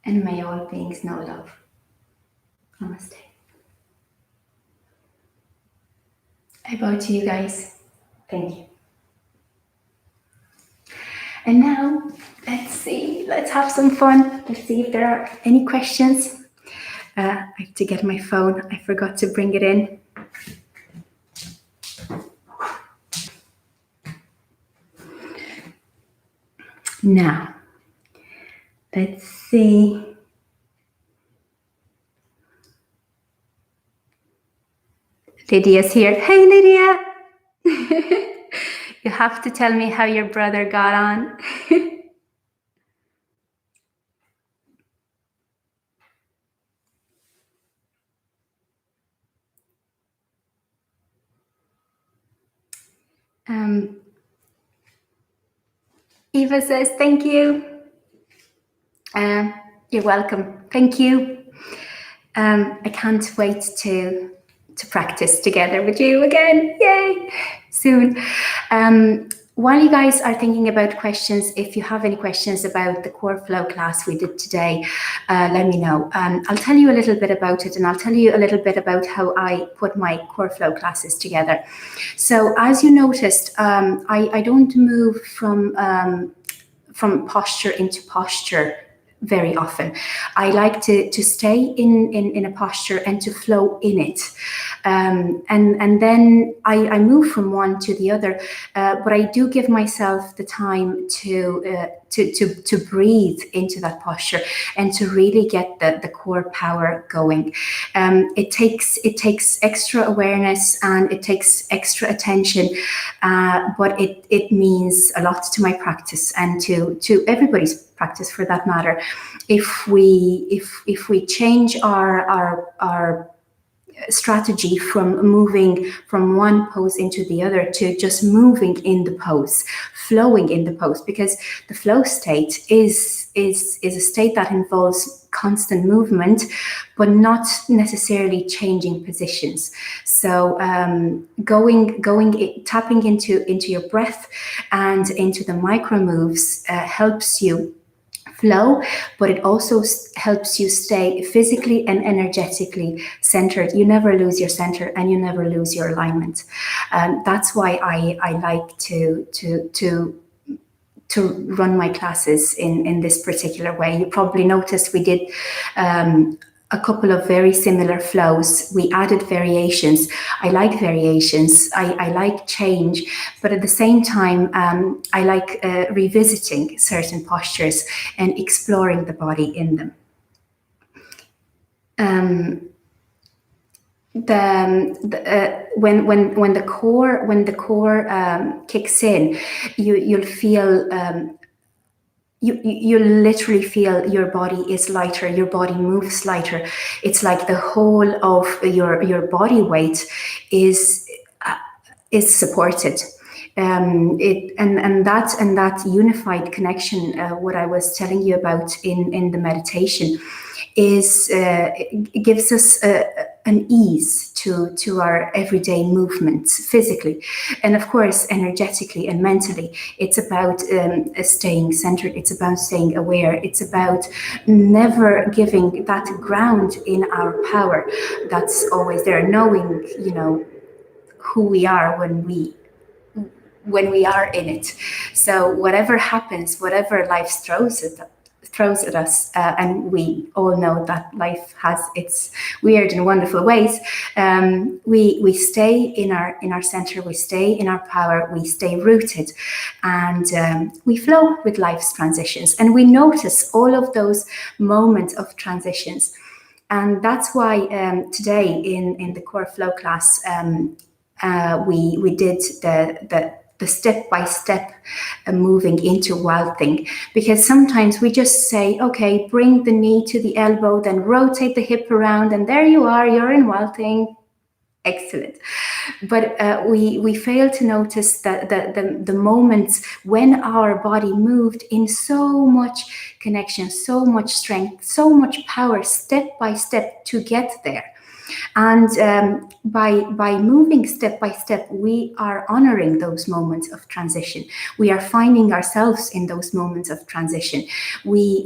and may all beings know love. Namaste. I bow to you guys. Thank you. And now, let's have some fun. Let's see if there are any questions. I have to get my phone. I forgot to bring it in. Now, let's see. Lydia's here. Hey, Lydia. You have to tell me how your brother got on. Eva says, thank you. You're welcome. Thank you. I can't wait to practice together with you again. Yay! Soon. While you guys are thinking about questions, if you have any questions about the core flow class we did today, let me know. I'll tell you a little bit about it, and I'll tell you a little bit about how I put my core flow classes together. So as you noticed, I don't move from posture into posture very often. I like to stay in a posture and to flow in it. And then I move from one to the other, but I do give myself the time to breathe into that posture and to really get the core power going. It takes extra awareness and it takes extra attention, but it means a lot to my practice and to everybody's practice for that matter. If we change our strategy from moving from one pose into the other to just moving in the pose, flowing in the pose, because the flow state is a state that involves constant movement, but not necessarily changing positions. So tapping into your breath and into the micro moves helps you flow, but it also helps you stay physically and energetically centered. You never lose your center and you never lose your alignment. That's why I like to run my classes in this particular way. You probably noticed we did a couple of very similar flows. We added variations. I like variations. I like change, but at the same time, I like revisiting certain postures and exploring the body in them. When the core kicks in, you'll feel. You literally feel your body is lighter, your body moves lighter. It's like the whole of your body weight is supported. And that unified connection, what I was telling you about in the meditation, is it gives us an ease to our everyday movements physically, and of course energetically and mentally. It's about staying centered, it's about staying aware, it's about never giving that ground in our power that's always there, knowing who we are when we are in it. So whatever happens, whatever life throws at us, and we all know that life has its weird and wonderful ways, we stay in our center, we stay in our power, we stay rooted, and we flow with life's transitions, and we notice all of those moments of transitions. And that's why today in the core flow class, we did the step-by-step moving into wild thing, because sometimes we just say, okay, bring the knee to the elbow, then rotate the hip around, and there you are, you're in wild thing. Excellent. But we fail to notice that the moments when our body moved in so much connection, so much strength, so much power, step by step to get there. And by moving step by step, we are honoring those moments of transition. We are finding ourselves in those moments of transition. We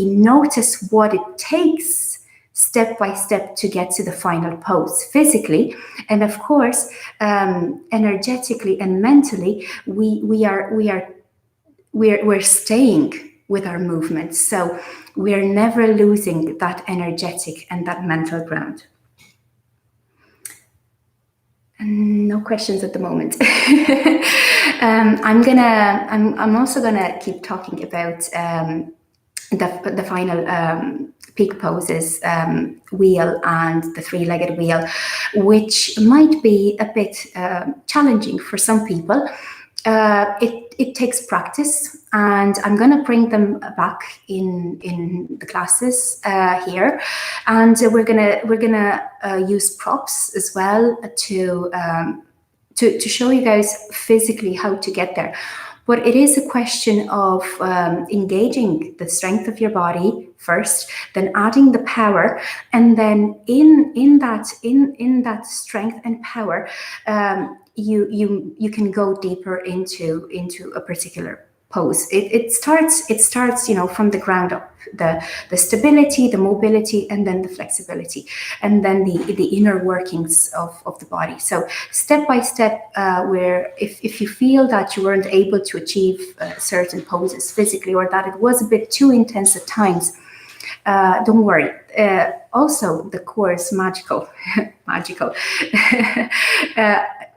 notice what it takes step by step to get to the final pose physically. And of course, energetically and mentally, we're staying with our movements. So we're never losing that energetic and that mental ground. No questions at the moment. I'm also gonna keep talking about the final peak poses, wheel and the three-legged wheel, which might be a bit challenging for some people. It takes practice, and I'm going to bring them back in the classes here, and we're gonna use props as well to show you guys physically how to get there. But it is a question of engaging the strength of your body first, then adding the power, and then in that strength and power, you can go deeper into a particular pose. It starts, you know, from the ground up, the stability, the mobility, and then the flexibility, and then the inner workings of the body. So step by step, where if you feel that you weren't able to achieve certain poses physically, or that it was a bit too intense at times, don't worry. Also, the core is magical. Magical.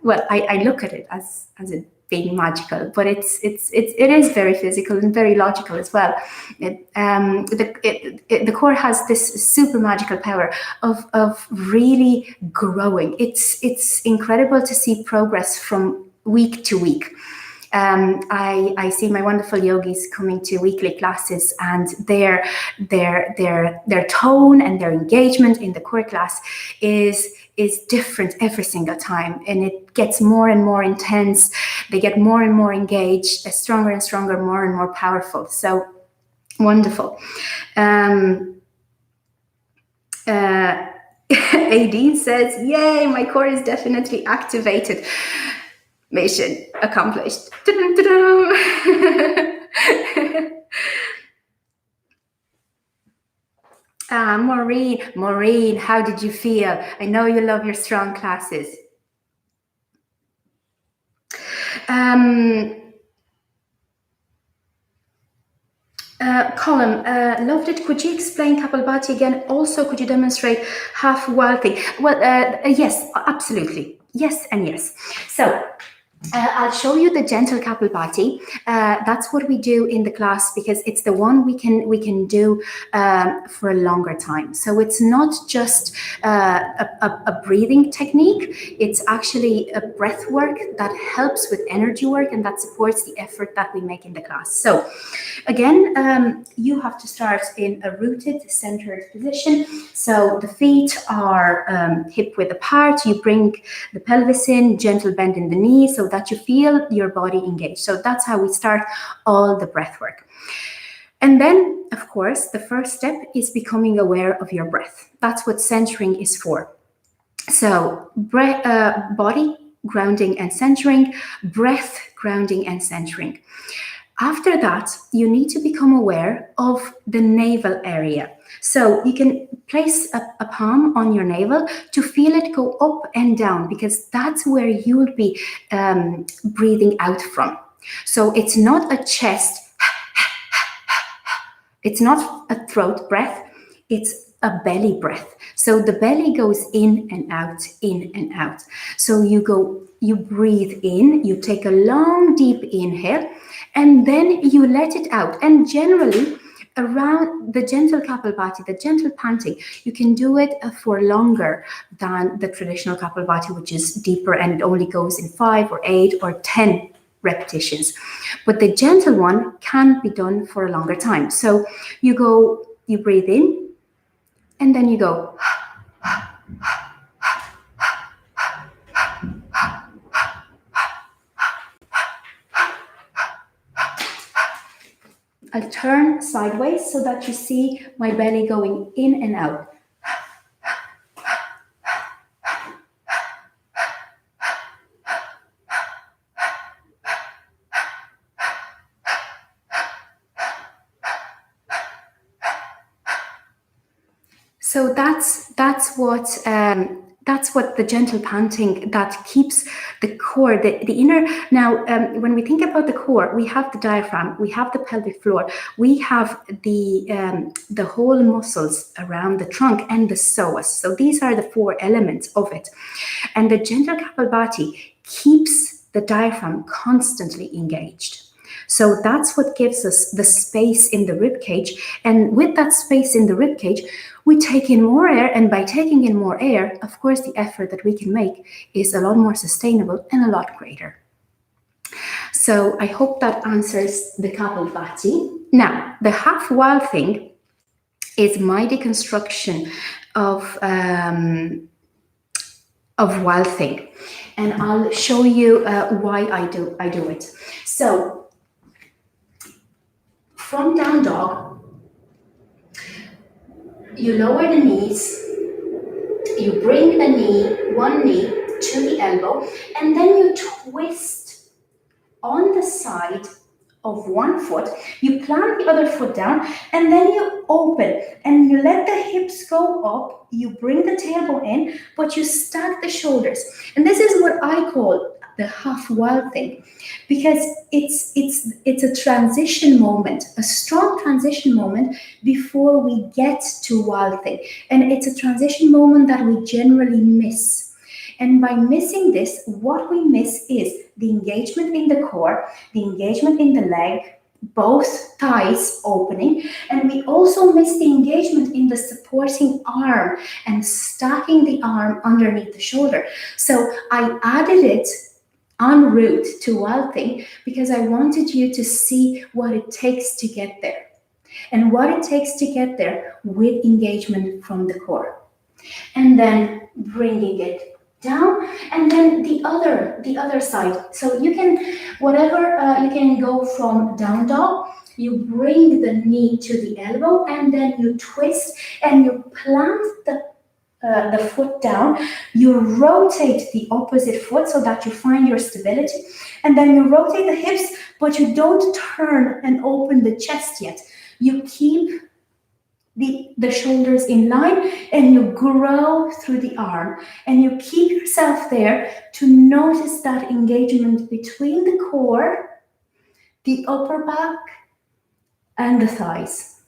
Well, I look at it as it being magical, but it is very physical and very logical as well. The core has this super magical power of really growing. It's incredible to see progress from week to week. I see my wonderful yogis coming to weekly classes, and their tone and their engagement in the core class is different every single time, and it gets more and more intense. They get more and more engaged, stronger and stronger, more and more powerful. So wonderful. Aideen says, yay, my core is definitely activated. Mission accomplished. Maureen, how did you feel? I know you love your strong classes. Colin, loved it. Could you explain Kapalbhati again? Also, could you demonstrate half wild thing? Well, yes, absolutely. Yes and yes. So I'll show you the gentle Kapalbhati. That's what we do in the class, because it's the one we can do for a longer time. So it's not just a breathing technique. It's actually a breath work that helps with energy work, and that supports the effort that we make in the class. So again, you have to start in a rooted, centered position. So the feet are hip width apart. You bring the pelvis in, gentle bend in the knees, so that you feel your body engaged. So that's how we start all the breath work. And then, of course, the first step is becoming aware of your breath. That's what centering is for. So body grounding and centering, breath grounding and centering. After that, you need to become aware of the navel area. So you can place a palm on your navel to feel it go up and down, because that's where you'll be breathing out from. So it's not a chest, it's not a throat breath, it's a belly breath. So the belly goes in and out, in and out. So you breathe in, you take a long, deep inhale, and then you let it out. And generally, around the gentle Kapalbhati, the gentle panting, you can do it for longer than the traditional Kapalbhati, which is deeper and it only goes in 5 or 8 or 10 repetitions. But the gentle one can be done for a longer time. So you breathe in, and then you go. I'll turn sideways so that you see my belly going in and out. So that's what the gentle panting that keeps the core, the inner. Now, when we think about the core, we have the diaphragm, we have the pelvic floor, we have the whole muscles around the trunk and the psoas. So these are the four elements of it. And the gentle Kapalbhati keeps the diaphragm constantly engaged. So that's what gives us the space in the rib cage. And with that space in the rib cage, we take in more air. And by taking in more air, of course, the effort that we can make is a lot more sustainable and a lot greater. So I hope that answers the Kapalbhati. Now, the half wild thing is my deconstruction of wild thing. And I'll show you why I do it. So, from down dog, you lower the knees, you bring one knee to the elbow, and then you twist on the side of one foot, you plant the other foot down, and then you open, and you let the hips go up, you bring the tailbone in, but you stack the shoulders. And this is what I call the half wild thing, because it's a transition moment, a strong transition moment before we get to wild thing. And it's a transition moment that we generally miss. And by missing this, what we miss is the engagement in the core, the engagement in the leg, both thighs opening, and we also miss the engagement in the supporting arm and stacking the arm underneath the shoulder. So I added it en route to wild thing because I wanted you to see what it takes to get there and what it takes to get there with engagement from the core, and then bringing it down, and then the other side. So you can you can go from down dog, you bring the knee to the elbow, and then you twist and you plant the foot down, you rotate the opposite foot so that you find your stability, and then you rotate the hips, but you don't turn and open the chest yet. You keep the shoulders in line, and you grow through the arm, and you keep yourself there to notice that engagement between the core, the upper back, and the thighs,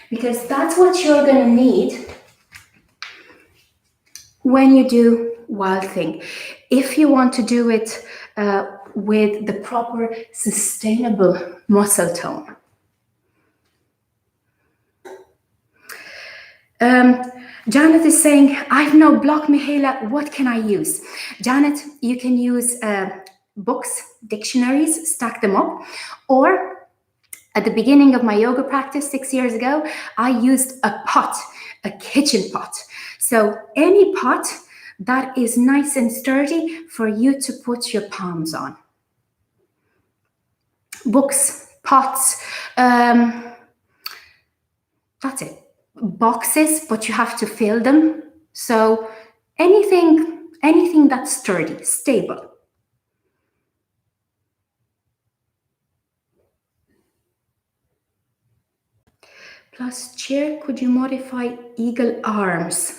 because that's what you're going to need when you do wild thing. If you want to do it with the proper sustainable muscle tone. Janet is saying, I've no block, Mihaela, what can I use? Janet, you can use books, dictionaries, stack them up, or at the beginning of my yoga practice 6 years ago, I used a pot, a kitchen pot. So any pot that is nice and sturdy for you to put your palms on. Books, pots, that's it. Boxes, but you have to fill them. So anything that's sturdy, stable. Plus chair, could you modify eagle arms?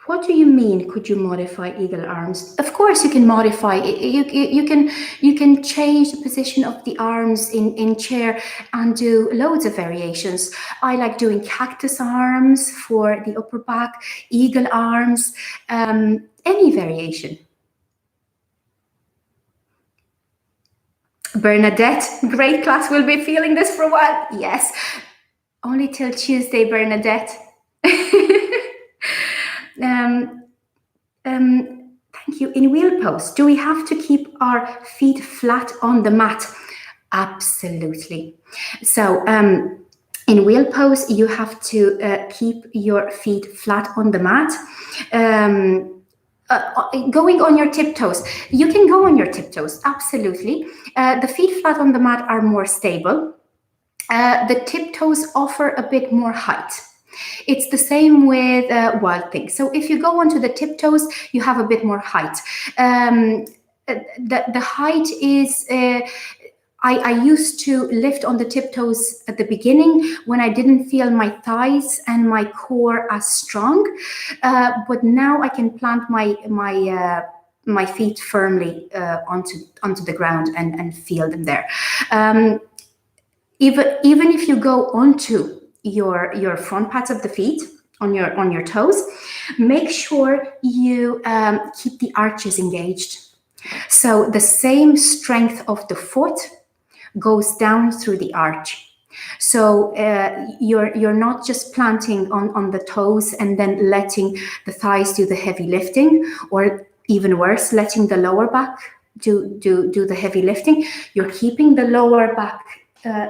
What do you mean, could you modify eagle arms? Of course you can modify it. You can change the position of the arms in chair and do loads of variations. I like doing cactus arms for the upper back, eagle arms, any variation. Bernadette, great class, we'll be feeling this for a while. Yes, only till Tuesday, Bernadette. Thank you. In wheel pose, do we have to keep our feet flat on the mat? Absolutely. So in wheel pose, you have to keep your feet flat on the mat. Going on your tiptoes, you can go on your tiptoes, absolutely. The feet flat on the mat are more stable. The tiptoes offer a bit more height. It's the same with wild thing. So if you go onto the tiptoes, you have a bit more height. The height is, I used to lift on the tiptoes at the beginning when I didn't feel my thighs and my core as strong, but now I can plant my feet firmly onto the ground and feel them there. Even if you go onto your front pads of the feet on your toes, make sure you keep the arches engaged. So the same strength of the foot goes down through the arch. So you're not just planting on the toes and then letting the thighs do the heavy lifting, or even worse, letting the lower back do the heavy lifting. You're keeping the lower back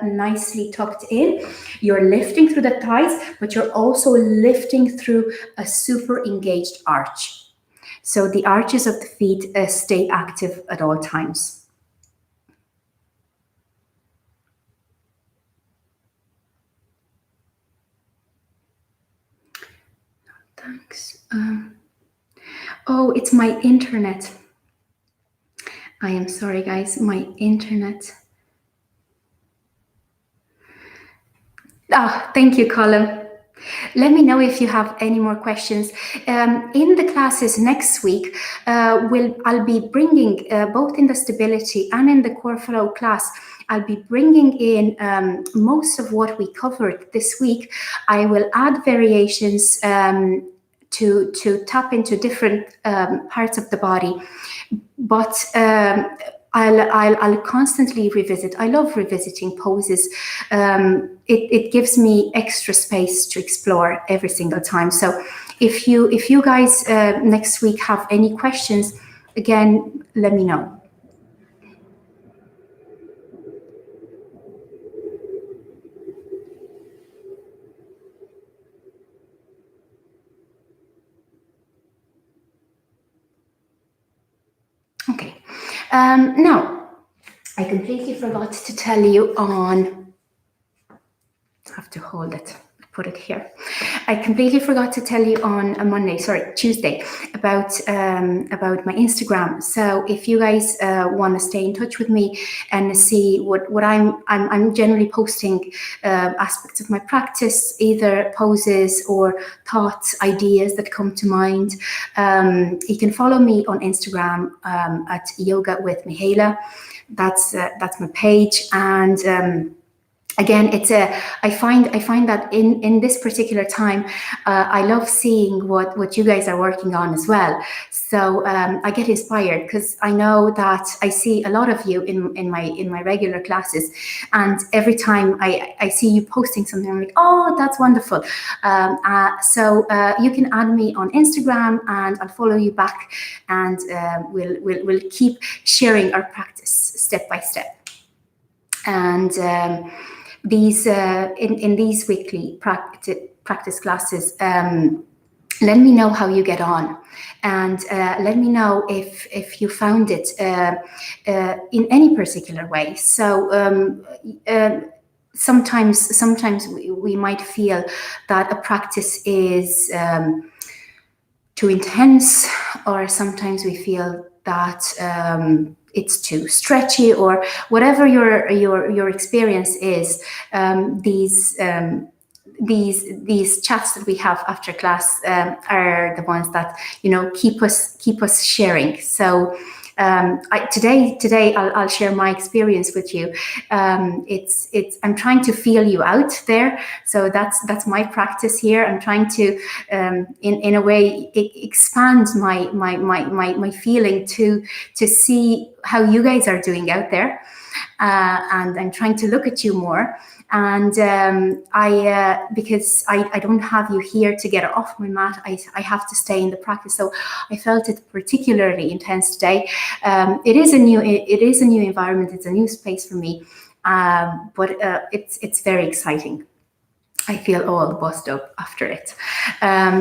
nicely tucked in. You're lifting through the thighs, but you're also lifting through a super engaged arch. So the arches of the feet stay active at all times. Thanks. Oh, it's my internet. I am sorry, guys, my internet. Thank you, Colin. Let me know if you have any more questions. In the classes next week, I'll be bringing, both in the stability and in the core flow class, I'll be bringing in most of what we covered this week. I will add variations to tap into different parts of the body, but I'll constantly revisit. I love revisiting poses. It gives me extra space to explore every single time. So if you guys next week have any questions, again, let me know. Okay. Now, I completely forgot to tell you on. I have to hold it. Put it here. I completely forgot to tell you on a Tuesday, about my Instagram. So if you guys want to stay in touch with me and see what I'm generally posting aspects of my practice, either poses or thoughts, ideas that come to mind. You can follow me on Instagram at Yoga with Mihaela. That's my page, and again, I find that in this particular time, I love seeing what you guys are working on as well. So I get inspired because I know that I see a lot of you in my regular classes, and every time I see you posting something, I'm like, oh, that's wonderful. So you can add me on Instagram, and I'll follow you back, and we'll keep sharing our practice step by step. And these in these weekly practice classes, let me know how you get on, and let me know if you found it in any particular way. So sometimes we might feel that a practice is too intense, or sometimes we feel that it's too stretchy, or whatever your experience is. These chats that we have after class are the ones that keep us sharing. So today I'll share my experience with you. I'm trying to feel you out there. So that's my practice here. I'm trying to in a way expand my feeling to see how you guys are doing out there, and I'm trying to look at you more. And because I don't have you here to get off my mat, I have to stay in the practice. So I felt it particularly intense today. It is a new environment. It's a new space for me, but it's very exciting. I feel all buzzed up after it.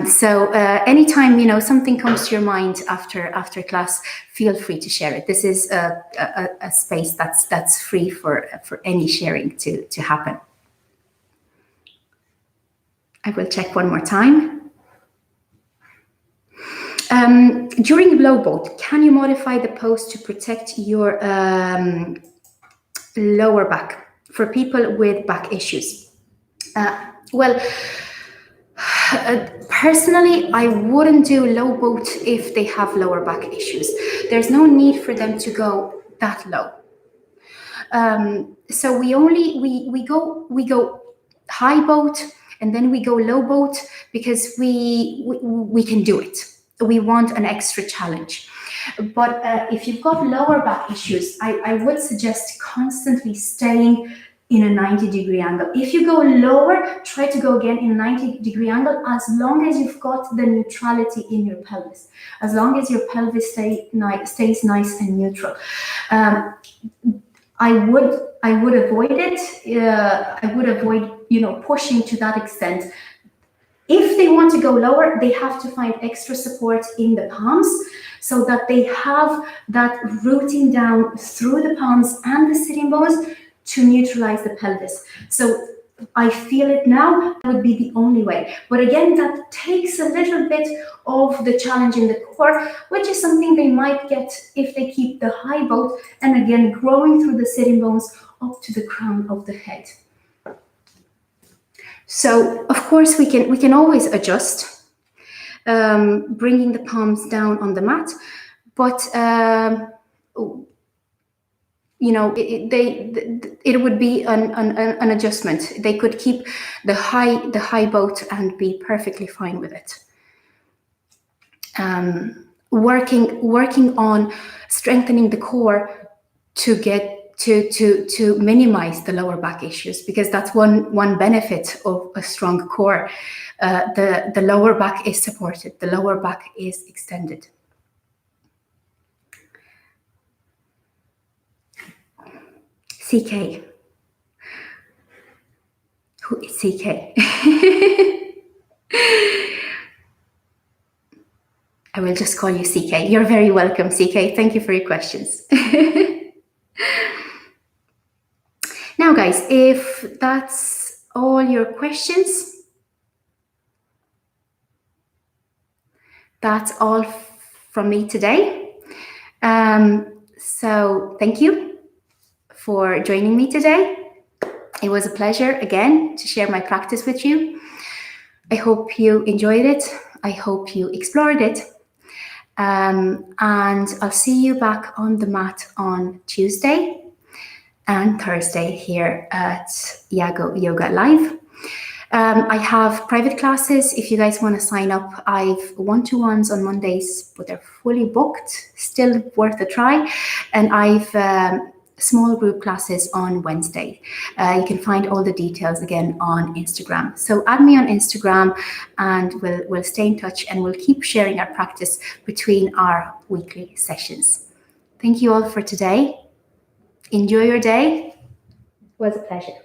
So anytime something comes to your mind after class, feel free to share it. This is a space that's free for any sharing to happen. I will check one more time. During blow boat, can you modify the pose to protect your lower back for people with back issues. Well, personally, I wouldn't do low boat if they have lower back issues. There's no need for them to go that low. So we go high boat and then we go low boat because we can do it. We want an extra challenge. But if you've got lower back issues, I would suggest constantly staying in a 90-degree angle. If you go lower, try to go again in a 90-degree angle as long as you've got the neutrality in your pelvis, as long as your pelvis stays nice and neutral. I would avoid it. I would avoid, pushing to that extent. If they want to go lower, they have to find extra support in the palms so that they have that rooting down through the palms and the sitting bones to neutralize the pelvis. So I feel it now, that would be the only way. But again, that takes a little bit of the challenge in the core, which is something they might get if they keep the high boat and again, growing through the sitting bones up to the crown of the head. So of course we can always adjust, bringing the palms down on the mat, but it would be an adjustment. They could keep the high boat and be perfectly fine with it. Working on strengthening the core to get to minimize the lower back issues, because that's one benefit of a strong core. The lower back is supported, the lower back is extended. CK. Who is CK? I will just call you CK. You're very welcome, CK. Thank you for your questions. Now, guys, if that's all your questions, that's all from me today. So thank you for joining me today. It was a pleasure again to share my practice with you. I hope you enjoyed it. I hope you explored it. And I'll see you back on the mat on Tuesday and Thursday here at Yago Yoga Live. I have private classes if you guys want to sign up. I've one-to-ones on Mondays, but they're fully booked, still worth a try. And I've small group classes on Wednesday. You can find all the details again on Instagram. So add me on Instagram and we'll stay in touch and we'll keep sharing our practice between our weekly sessions. Thank you all for today. Enjoy your day. It was a pleasure.